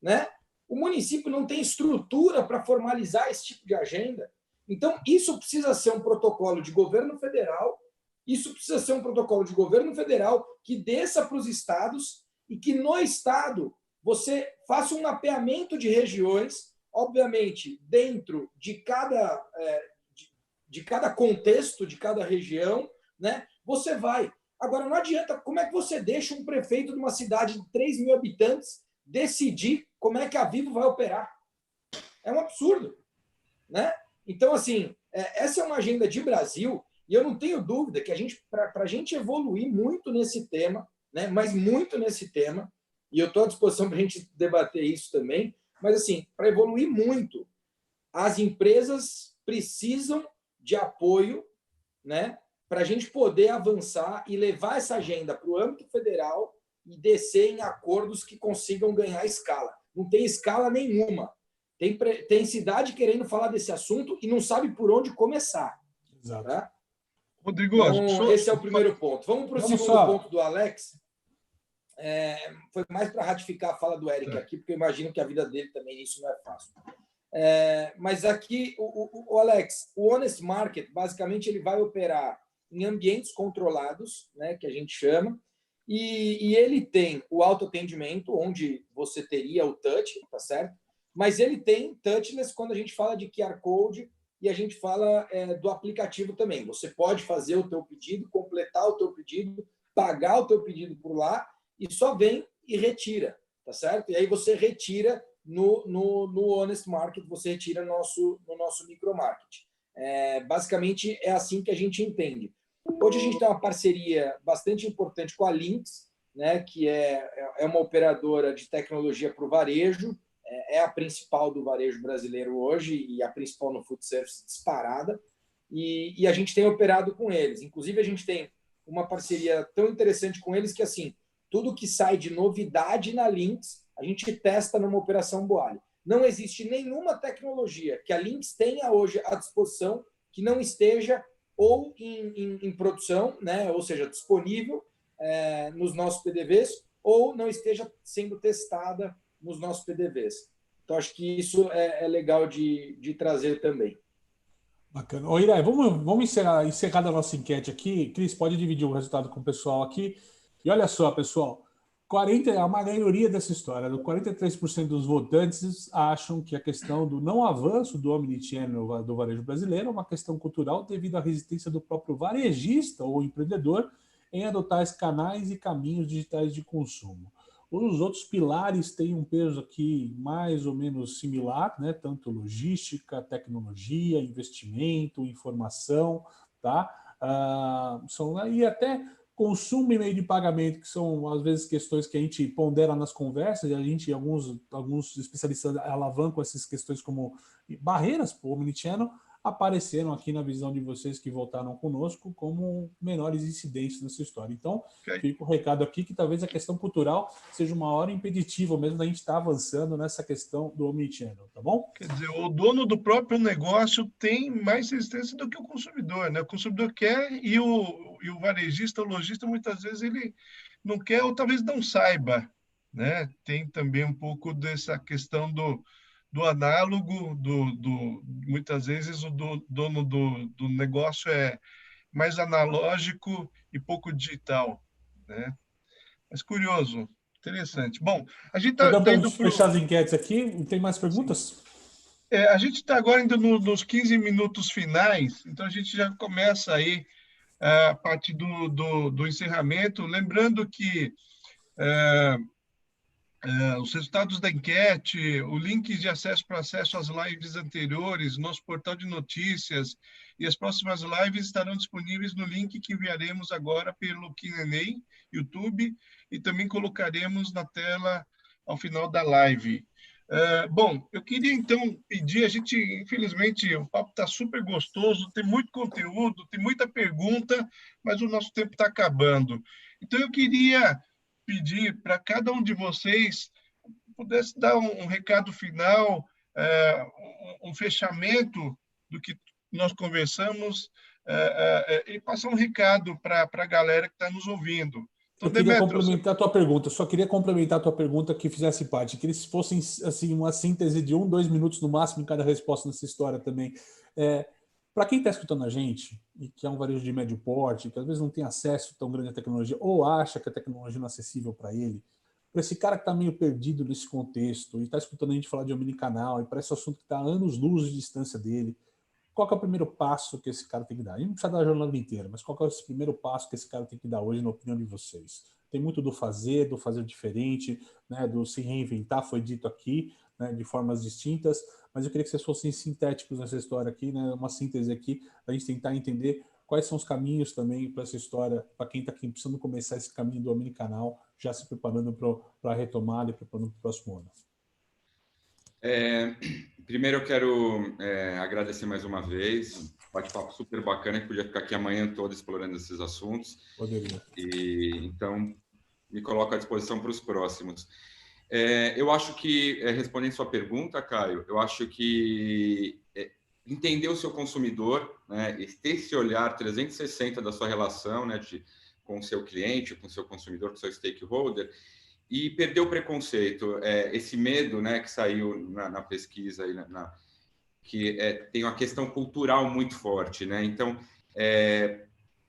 né? O município não tem estrutura para formalizar esse tipo de agenda. Então, isso precisa ser um protocolo de governo federal, que desça para os estados e que no estado você faça um mapeamento de regiões, obviamente, dentro de cada contexto, de cada região, né? Você vai. Agora, não adianta, como é que você deixa um prefeito de uma cidade de 3 mil habitantes decidir como é que a Vivo vai operar? É um absurdo, né? Então, assim, essa é uma agenda de Brasil, e eu não tenho dúvida que para a gente evoluir muito nesse tema, né? Mas muito nesse tema, e eu estou à disposição para a gente debater isso também, mas, assim, para evoluir muito, as empresas precisam de apoio, né? Para a gente poder avançar e levar essa agenda para o âmbito federal e descer em acordos que consigam ganhar escala. Não tem escala nenhuma. Tem cidade querendo falar desse assunto e não sabe por onde começar. Exato. Tá? Rodrigo, então, esse é o primeiro ponto. Vamos para o segundo ponto do Alex. foi mais para ratificar a fala do Eric aqui, porque eu imagino que a vida dele também isso não é fácil. Mas aqui, o Alex, o Honest Market, basicamente, ele vai operar em ambientes controlados, né, que a gente chama, e ele tem o autoatendimento, onde você teria o touch, tá certo? Mas ele tem touchless quando a gente fala de QR Code e a gente fala do aplicativo também. Você pode fazer o teu pedido, completar o teu pedido, pagar o teu pedido por lá e só vem e retira, tá certo? E aí você retira no Honest Market, você retira no nosso micromarket. Basicamente, é assim que a gente entende. Hoje a gente tem uma parceria bastante importante com a Lynx, né, que é uma operadora de tecnologia para o varejo, é a principal do varejo brasileiro hoje e a principal no food service disparada, e a gente tem operado com eles. Inclusive, a gente tem uma parceria tão interessante com eles que, assim, tudo que sai de novidade na Lynx, a gente testa numa operação Boali. Não existe nenhuma tecnologia que a Lynx tenha hoje à disposição que não esteja ou em produção, né? Ou seja, disponível nos nossos PDVs, ou não esteja sendo testada nos nossos PDVs. Então, acho que isso é legal de trazer também. Bacana. Ô, Irai, vamos encerrar a nossa enquete aqui. Cris, pode dividir o resultado com o pessoal aqui. E olha só, pessoal, a maioria dessa história, 43% dos votantes acham que a questão do não avanço do omnichannel do varejo brasileiro é uma questão cultural devido à resistência do próprio varejista ou empreendedor em adotar esses canais e caminhos digitais de consumo. Os outros pilares têm um peso aqui mais ou menos similar, né? Tanto logística, tecnologia, investimento, informação, tá? E até consumo e meio de pagamento, que são, às vezes, questões que a gente pondera nas conversas, e a gente, alguns especialistas alavancam essas questões como barreiras para o omnichannel, apareceram aqui na visão de vocês que votaram conosco como menores incidentes nessa história. Então, fica o recado aqui que talvez a questão cultural seja uma hora impeditiva mesmo da gente estar avançando nessa questão do omnichannel, tá bom? Quer dizer, o dono do próprio negócio tem mais resistência do que o consumidor, né? O consumidor quer e o varejista, o lojista, muitas vezes ele não quer ou talvez não saiba, né? Tem também um pouco dessa questão do análogo, muitas vezes o dono do negócio é mais analógico e pouco digital, né? Mas curioso, interessante. Bom, a gente está indo para fechar as enquetes aqui. Tem mais perguntas? a gente está agora indo nos 15 minutos finais, então a gente já começa aí a parte do encerramento, lembrando que os resultados da enquete, o link de acesso para acesso às lives anteriores, nosso portal de notícias e as próximas lives estarão disponíveis no link que enviaremos agora pelo Q&A, YouTube, e também colocaremos na tela ao final da live. Bom, eu queria então pedir, infelizmente, o papo está super gostoso, tem muito conteúdo, tem muita pergunta, mas o nosso tempo está acabando. Então, eu queria pedir para cada um de vocês pudesse dar um recado final, um fechamento do que nós conversamos e passar um recado para a galera que está nos ouvindo. Então, eu queria complementar a tua pergunta, só queria complementar a tua pergunta que fizesse parte, que eles fossem assim, uma síntese de 1-2 minutos no máximo em cada resposta nessa história também. Para quem está escutando a gente, e que é um varejo de médio porte, que às vezes não tem acesso tão grande à tecnologia, ou acha que a tecnologia não é acessível para ele, para esse cara que está meio perdido nesse contexto, e está escutando a gente falar de omnicanal, e para esse assunto que está a anos-luz de distância dele, qual que é o primeiro passo que esse cara tem que dar? A gente não precisa dar a jornada inteira, mas qual que é esse primeiro passo que esse cara tem que dar hoje, na opinião de vocês? Tem muito do fazer diferente, né, do se reinventar, foi dito aqui, né, de formas distintas, mas eu queria que vocês fossem sintéticos nessa história aqui, né, uma síntese aqui, para a gente tentar entender quais são os caminhos também para essa história, para quem está aqui precisando começar esse caminho do omnicanal, já se preparando para a retomada e preparando para o próximo ano. Primeiro eu quero agradecer mais uma vez, bate-papo super bacana, que podia ficar aqui a manhã toda explorando esses assuntos. Poderia. E então me coloco à disposição para os próximos. Eu acho que, respondendo sua pergunta, Caio, eu acho que entender o seu consumidor, né, ter esse olhar 360 da sua relação, né, com o seu cliente, com o seu consumidor, com o seu stakeholder, e perder o preconceito, esse medo, né, que saiu na pesquisa, aí, que tem uma questão cultural muito forte, né? Então,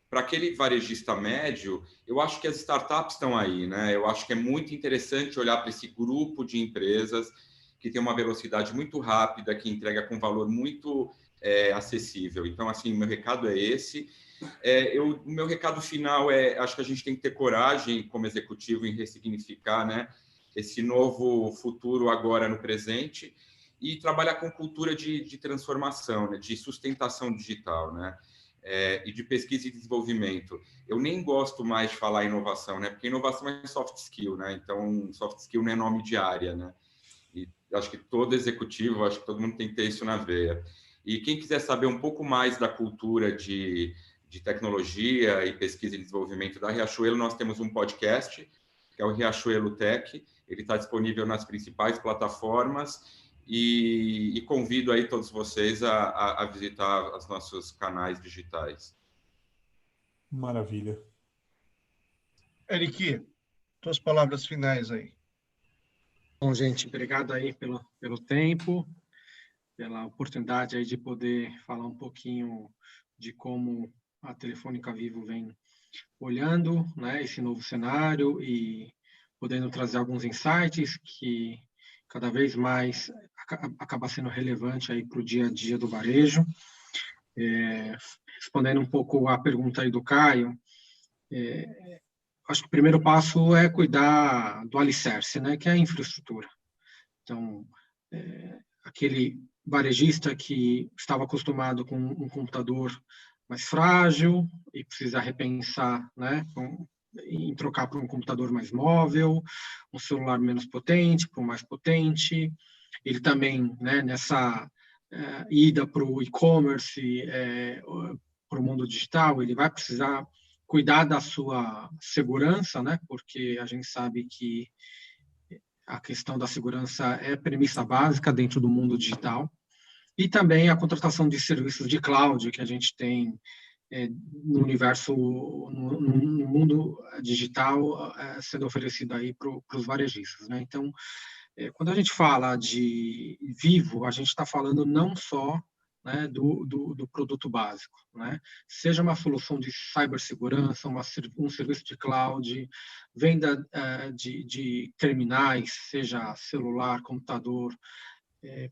para aquele varejista médio, eu acho que as startups estão aí, né? Eu acho que é muito interessante olhar para esse grupo de empresas que tem uma velocidade muito rápida, que entrega com valor muito acessível. Então, assim, meu recado é esse. O meu recado final acho que a gente tem que ter coragem, como executivo, em ressignificar, né, esse novo futuro agora no presente e trabalhar com cultura de transformação, né, de sustentação digital, né, e de pesquisa e desenvolvimento. Eu nem gosto mais de falar inovação, né, porque inovação é soft skill, né, então soft skill não é nome de área, né, e acho que todo executivo, acho que todo mundo tem que ter isso na veia. E quem quiser saber um pouco mais da cultura de tecnologia e pesquisa e desenvolvimento da Riachuelo, nós temos um podcast, que é o Riachuelo Tech. Ele está disponível nas principais plataformas e convido aí todos vocês a visitar os nossos canais digitais. Maravilha. Eric, tuas palavras finais aí. Bom, gente, obrigado aí pelo tempo, pela oportunidade aí de poder falar um pouquinho de como a Telefônica Vivo vem olhando, né, esse novo cenário e podendo trazer alguns insights que cada vez mais acaba sendo relevante aí para o dia a dia do varejo. Respondendo um pouco a pergunta aí do Caio, acho que o primeiro passo é cuidar do alicerce, né, que é a infraestrutura. Então, aquele varejista que estava acostumado com um computador mais frágil e precisa repensar, né, em trocar para um computador mais móvel, um celular menos potente para um mais potente. Ele também, né, nessa ida para o e-commerce, para o mundo digital, ele vai precisar cuidar da sua segurança, né, porque a gente sabe que a questão da segurança é premissa básica dentro do mundo digital. E também a contratação de serviços de cloud que a gente tem no universo, no mundo digital, sendo oferecido aí para os varejistas, né? Então, quando a gente fala de Vivo, a gente está falando não só, né, do produto básico, né? Seja uma solução de cibersegurança, um serviço de cloud, venda de terminais, seja celular, computador,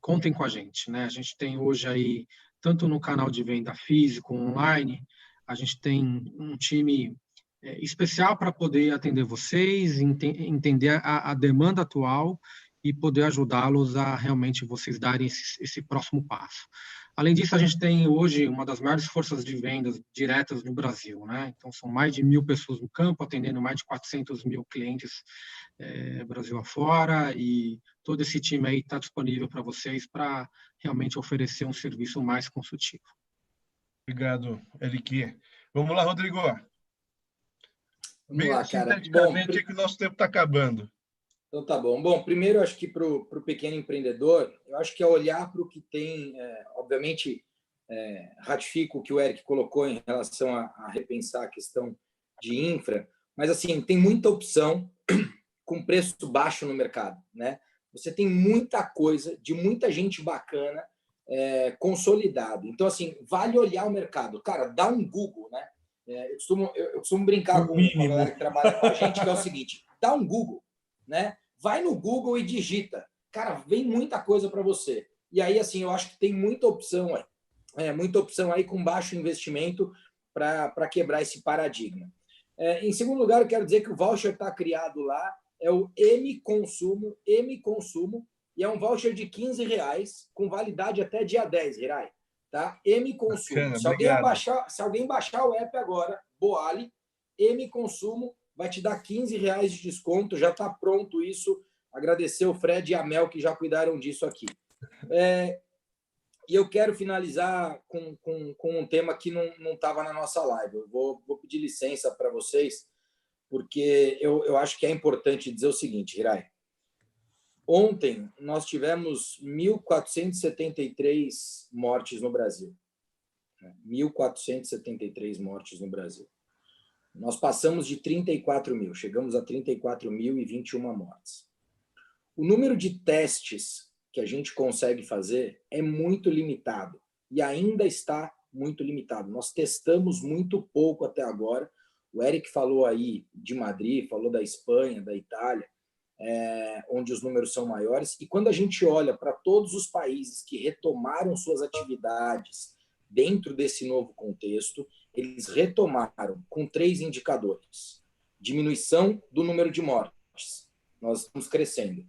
contem com a gente, né? A gente tem hoje aí, tanto no canal de venda físico, online, a gente tem um time especial para poder atender vocês, entender a demanda atual e poder ajudá-los a realmente vocês darem esse próximo passo. Além disso, a gente tem hoje uma das maiores forças de vendas diretas no Brasil, né? Então, são mais de 1.000 pessoas no campo, atendendo mais de 400 mil clientes Brasil afora, e todo esse time aí está disponível para vocês para realmente oferecer um serviço mais consultivo. Obrigado, Eric. Vamos lá, Rodrigo. Vamos lá, cara. Sinteticamente, é que o nosso tempo está acabando. Então tá bom. Bom, primeiro, acho que para o pequeno empreendedor, eu acho que é olhar para o que tem, obviamente, ratifico o que o Eric colocou em relação a repensar a questão de infra, mas assim, tem muita opção com preço baixo no mercado, né? Você tem muita coisa, de muita gente bacana, consolidado. Então, assim, vale olhar o mercado. Cara, dá um Google, né? Eu costumo brincar com a galera que trabalha com a gente, que é o seguinte, dá um Google, né? Vai no Google e digita. Cara, vem muita coisa para você. E aí, assim, eu acho que tem muita opção aí com baixo investimento para quebrar esse paradigma. Em segundo lugar, eu quero dizer que o voucher está criado lá, é o M-Consumo, e é um voucher de R$15, com validade até dia 10, Hirai. Tá? M-Consumo. Se alguém baixar o app agora, Boali, M-Consumo, vai te dar R$15 de desconto, já está pronto isso. Agradecer o Fred e a Mel que já cuidaram disso aqui. E eu quero finalizar com um tema que não estava na nossa live. Eu vou pedir licença para vocês, porque eu acho que é importante dizer o seguinte, Hirai. Ontem, nós tivemos 1.473 mortes no Brasil. 1.473 mortes no Brasil. Nós passamos de 34 mil, chegamos a 34.021 mortes. O número de testes que a gente consegue fazer é muito limitado e ainda está muito limitado. Nós testamos muito pouco até agora. O Eric falou aí de Madrid, falou da Espanha, da Itália, onde os números são maiores. E quando a gente olha para todos os países que retomaram suas atividades dentro desse novo contexto, eles retomaram com 3 indicadores. Diminuição do número de mortes. Nós estamos crescendo.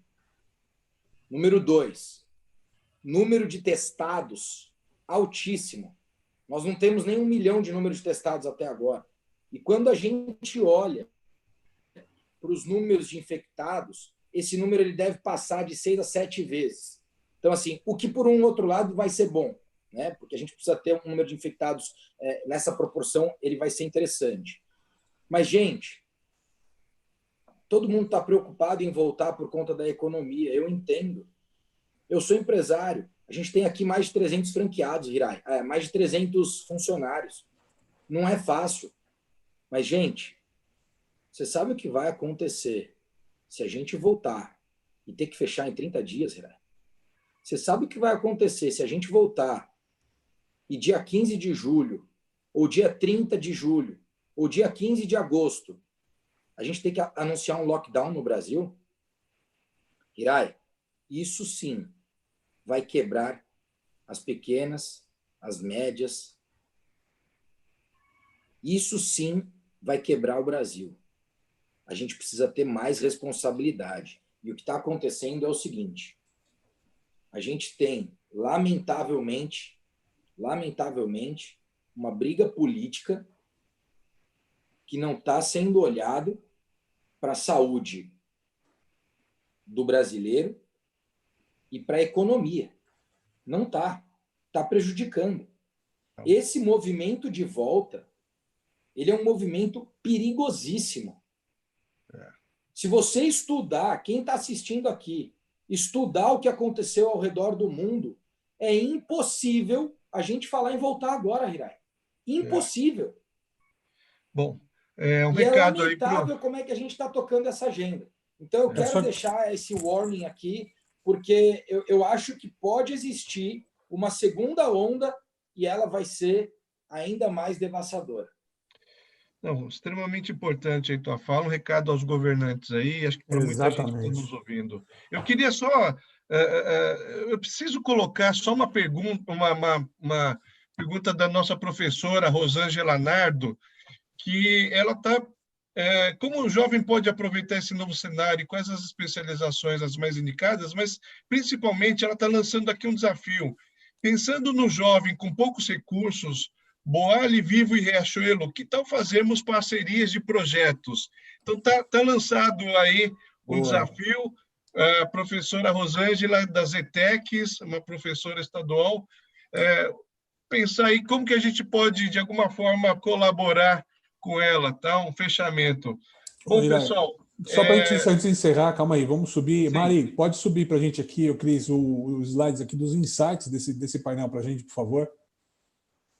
Número 2, número de testados altíssimo. Nós não temos nem 1 milhão de número de testados até agora. E quando a gente olha para os números de infectados, esse número ele deve passar de 6 a 7 vezes. Então, assim, o que por um outro lado vai ser bom, né? Porque a gente precisa ter um número de infectados nessa proporção, ele vai ser interessante. Mas, gente, todo mundo está preocupado em voltar por conta da economia. Eu entendo. Eu sou empresário. A gente tem aqui mais de 300 franqueados, Hirai. Mais de 300 funcionários. Não é fácil. Mas, gente, você sabe o que vai acontecer se a gente voltar e ter que fechar em 30 dias, Hirai? Você sabe o que vai acontecer se a gente voltar e dia 15 de julho, ou dia 30 de julho, ou dia 15 de agosto, a gente tem que anunciar um lockdown no Brasil? Hirai, isso sim vai quebrar as pequenas, as médias. Isso sim vai quebrar o Brasil. A gente precisa ter mais responsabilidade. E o que está acontecendo é o seguinte: a gente tem, lamentavelmente, uma briga política que não está sendo olhado para a saúde do brasileiro e para a economia. Não está. Está prejudicando. Esse movimento de volta, ele é um movimento perigosíssimo. Se você estudar, quem está assistindo aqui, estudar o que aconteceu ao redor do mundo, é impossível a gente falar em voltar agora, Hirai. Impossível. Bom, um recado aí. É lamentável como é que a gente está tocando essa agenda. Então, eu quero deixar esse warning aqui, porque eu acho que pode existir uma segunda onda e ela vai ser ainda mais devastadora. Não, extremamente importante aí tua fala, um recado aos governantes aí, acho que para muita gente que está nos ouvindo. Eu queria só, eu preciso colocar só uma pergunta, uma pergunta da nossa professora Rosângela Nardo, que ela está, como o jovem pode aproveitar esse novo cenário e quais as especializações as mais indicadas, mas principalmente ela está lançando aqui um desafio. Pensando no jovem com poucos recursos, Boale, Vivo e Riachuelo, que tal fazermos parcerias de projetos? Então, tá lançado aí um desafio. A professora Rosângela, da Zetex, uma professora estadual, pensar aí como que a gente pode, de alguma forma, colaborar com ela, tá? Um fechamento. Bom, pessoal... Só para a gente, antes de encerrar, calma aí, vamos subir. Sim. Mari, pode subir para a gente aqui, Cris, os slides aqui dos insights desse painel para a gente, por favor.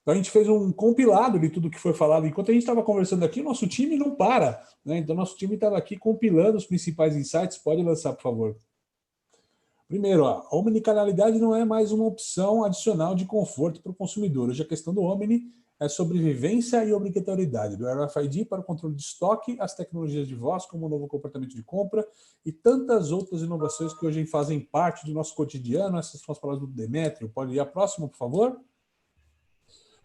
Então, a gente fez um compilado de tudo que foi falado. Enquanto a gente estava conversando aqui, o nosso time não para, né? Então, nosso time estava aqui compilando os principais insights. Pode lançar, por favor. Primeiro, a omnicanalidade não é mais uma opção adicional de conforto para o consumidor. Hoje a questão do omni é sobrevivência e obrigatoriedade, do RFID para o controle de estoque, as tecnologias de voz como o novo comportamento de compra e tantas outras inovações que hoje fazem parte do nosso cotidiano. Essas são as palavras do Demétrio. Pode ir a próxima, por favor?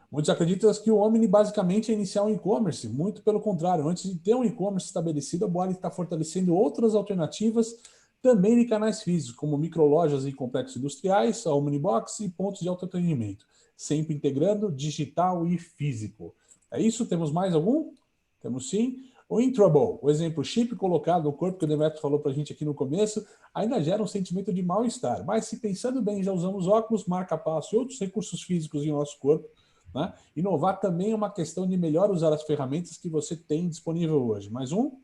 Muitos acreditam que o Omni basicamente é iniciar um e-commerce. Muito pelo contrário, antes de ter um e-commerce estabelecido, a Boale está fortalecendo outras alternativas também de canais físicos, como microlojas e complexos industriais, a Omnibox e pontos de autoatendimento, sempre integrando digital e físico. É isso? Temos mais algum? Temos sim. O Intrable, o exemplo, chip colocado no corpo, que o Demetrio falou para a gente aqui no começo, ainda gera um sentimento de mal-estar. Mas se pensando bem, já usamos óculos, marca-passo e outros recursos físicos em nosso corpo, né? Inovar também é uma questão de melhor usar as ferramentas que você tem disponível hoje. Mais um?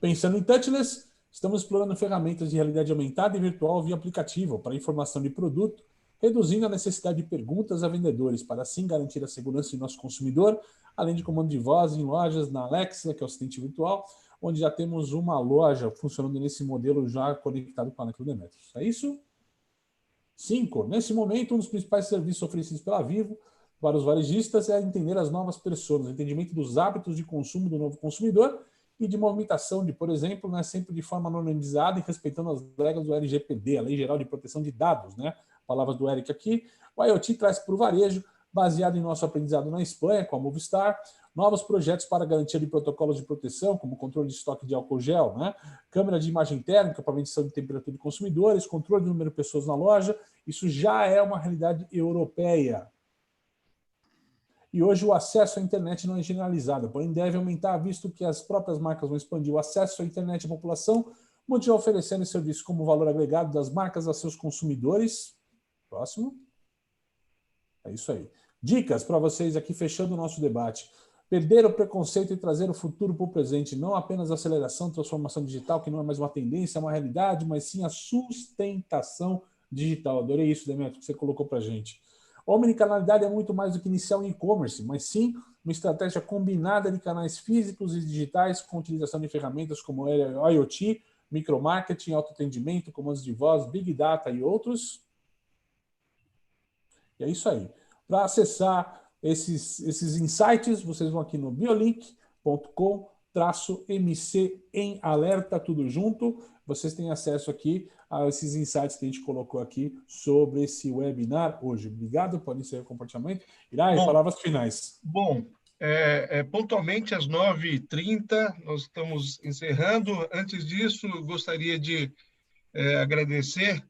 Pensando em touchless, estamos explorando ferramentas de realidade aumentada e virtual via aplicativo para informação de produto, reduzindo a necessidade de perguntas a vendedores, para assim garantir a segurança de nosso consumidor, além de comando de voz em lojas, na Alexa, que é o assistente virtual, onde já temos uma loja funcionando nesse modelo já conectado com a Alexa Demetrius. É isso? 5. Nesse momento, um dos principais serviços oferecidos pela Vivo para os varejistas é entender as novas pessoas, o entendimento dos hábitos de consumo do novo consumidor e de movimentação de, por exemplo, né, sempre de forma anonimizada e respeitando as regras do LGPD, a Lei Geral de Proteção de Dados, né? Palavras do Eric aqui. O IoT traz para o varejo, baseado em nosso aprendizado na Espanha, com a Movistar, novos projetos para garantia de protocolos de proteção, como controle de estoque de álcool gel, né? Câmera de imagem térmica para medição de temperatura de consumidores, controle do número de pessoas na loja. Isso já é uma realidade europeia. E hoje o acesso à internet não é generalizado, porém deve aumentar, visto que as próprias marcas vão expandir o acesso à internet à população, continuar oferecendo serviços como valor agregado das marcas a seus consumidores. Próximo. É isso aí. Dicas para vocês aqui, fechando o nosso debate. Perder o preconceito e trazer o futuro para o presente, não apenas a aceleração, transformação digital, que não é mais uma tendência, é uma realidade, mas sim a sustentação digital. Adorei isso, Demetrio, que você colocou para a gente. Omnicanalidade é muito mais do que iniciar um e-commerce, mas sim uma estratégia combinada de canais físicos e digitais com utilização de ferramentas como IoT, micromarketing, autoatendimento, comandos de voz, Big Data e outros. E é isso aí. Para acessar esses insights, vocês vão aqui no biolink.com/MC em alerta, tudo junto. Vocês têm acesso aqui a esses insights que a gente colocou aqui sobre esse webinar hoje. Obrigado, podem ser o compartilhamento. Irai, palavras finais. Bom, pontualmente às 9h30, nós estamos encerrando. Antes disso, gostaria de agradecer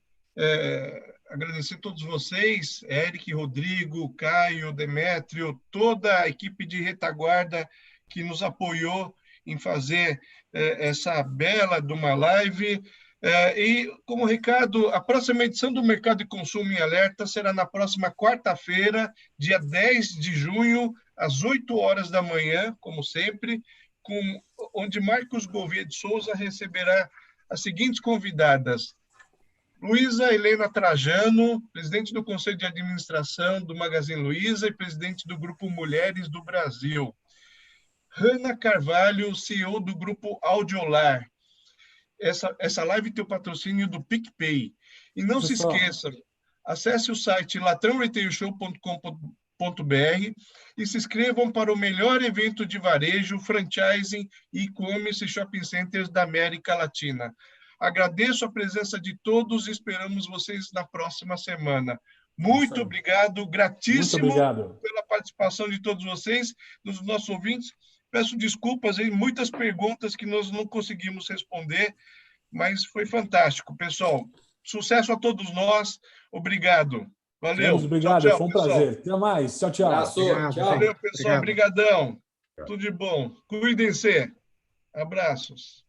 todos vocês, Eric, Rodrigo, Caio, Demétrio, toda a equipe de retaguarda que nos apoiou em fazer essa bela de uma live. E, como recado, a próxima edição do Mercado de Consumo em Alerta será na próxima quarta-feira, dia 10 de junho, às 8 horas da manhã, como sempre, onde Marcos Gouveia de Souza receberá as seguintes convidadas: Luísa Helena Trajano, presidente do Conselho de Administração do Magazine Luiza e presidente do Grupo Mulheres do Brasil. Hanna Carvalho, CEO do Grupo Audiolar. Essa live tem o patrocínio do PicPay. E não se esqueça, acesse o site latranretailshow.com.br e se inscrevam para o melhor evento de varejo, franchising, e-commerce e shopping centers da América Latina. Agradeço a presença de todos e esperamos vocês na próxima semana. Muito obrigado, gratíssimo pela participação de todos vocês, dos nossos ouvintes. Peço desculpas em muitas perguntas que nós não conseguimos responder, mas foi fantástico, pessoal. Sucesso a todos nós. Obrigado. Valeu. Obrigado, tchau, foi um pessoal. prazer. Até mais. Tchau, tchau. Abraço, Obrigado, tchau. Valeu, pessoal. Obrigadão. Tudo de bom. Cuidem-se. Abraços.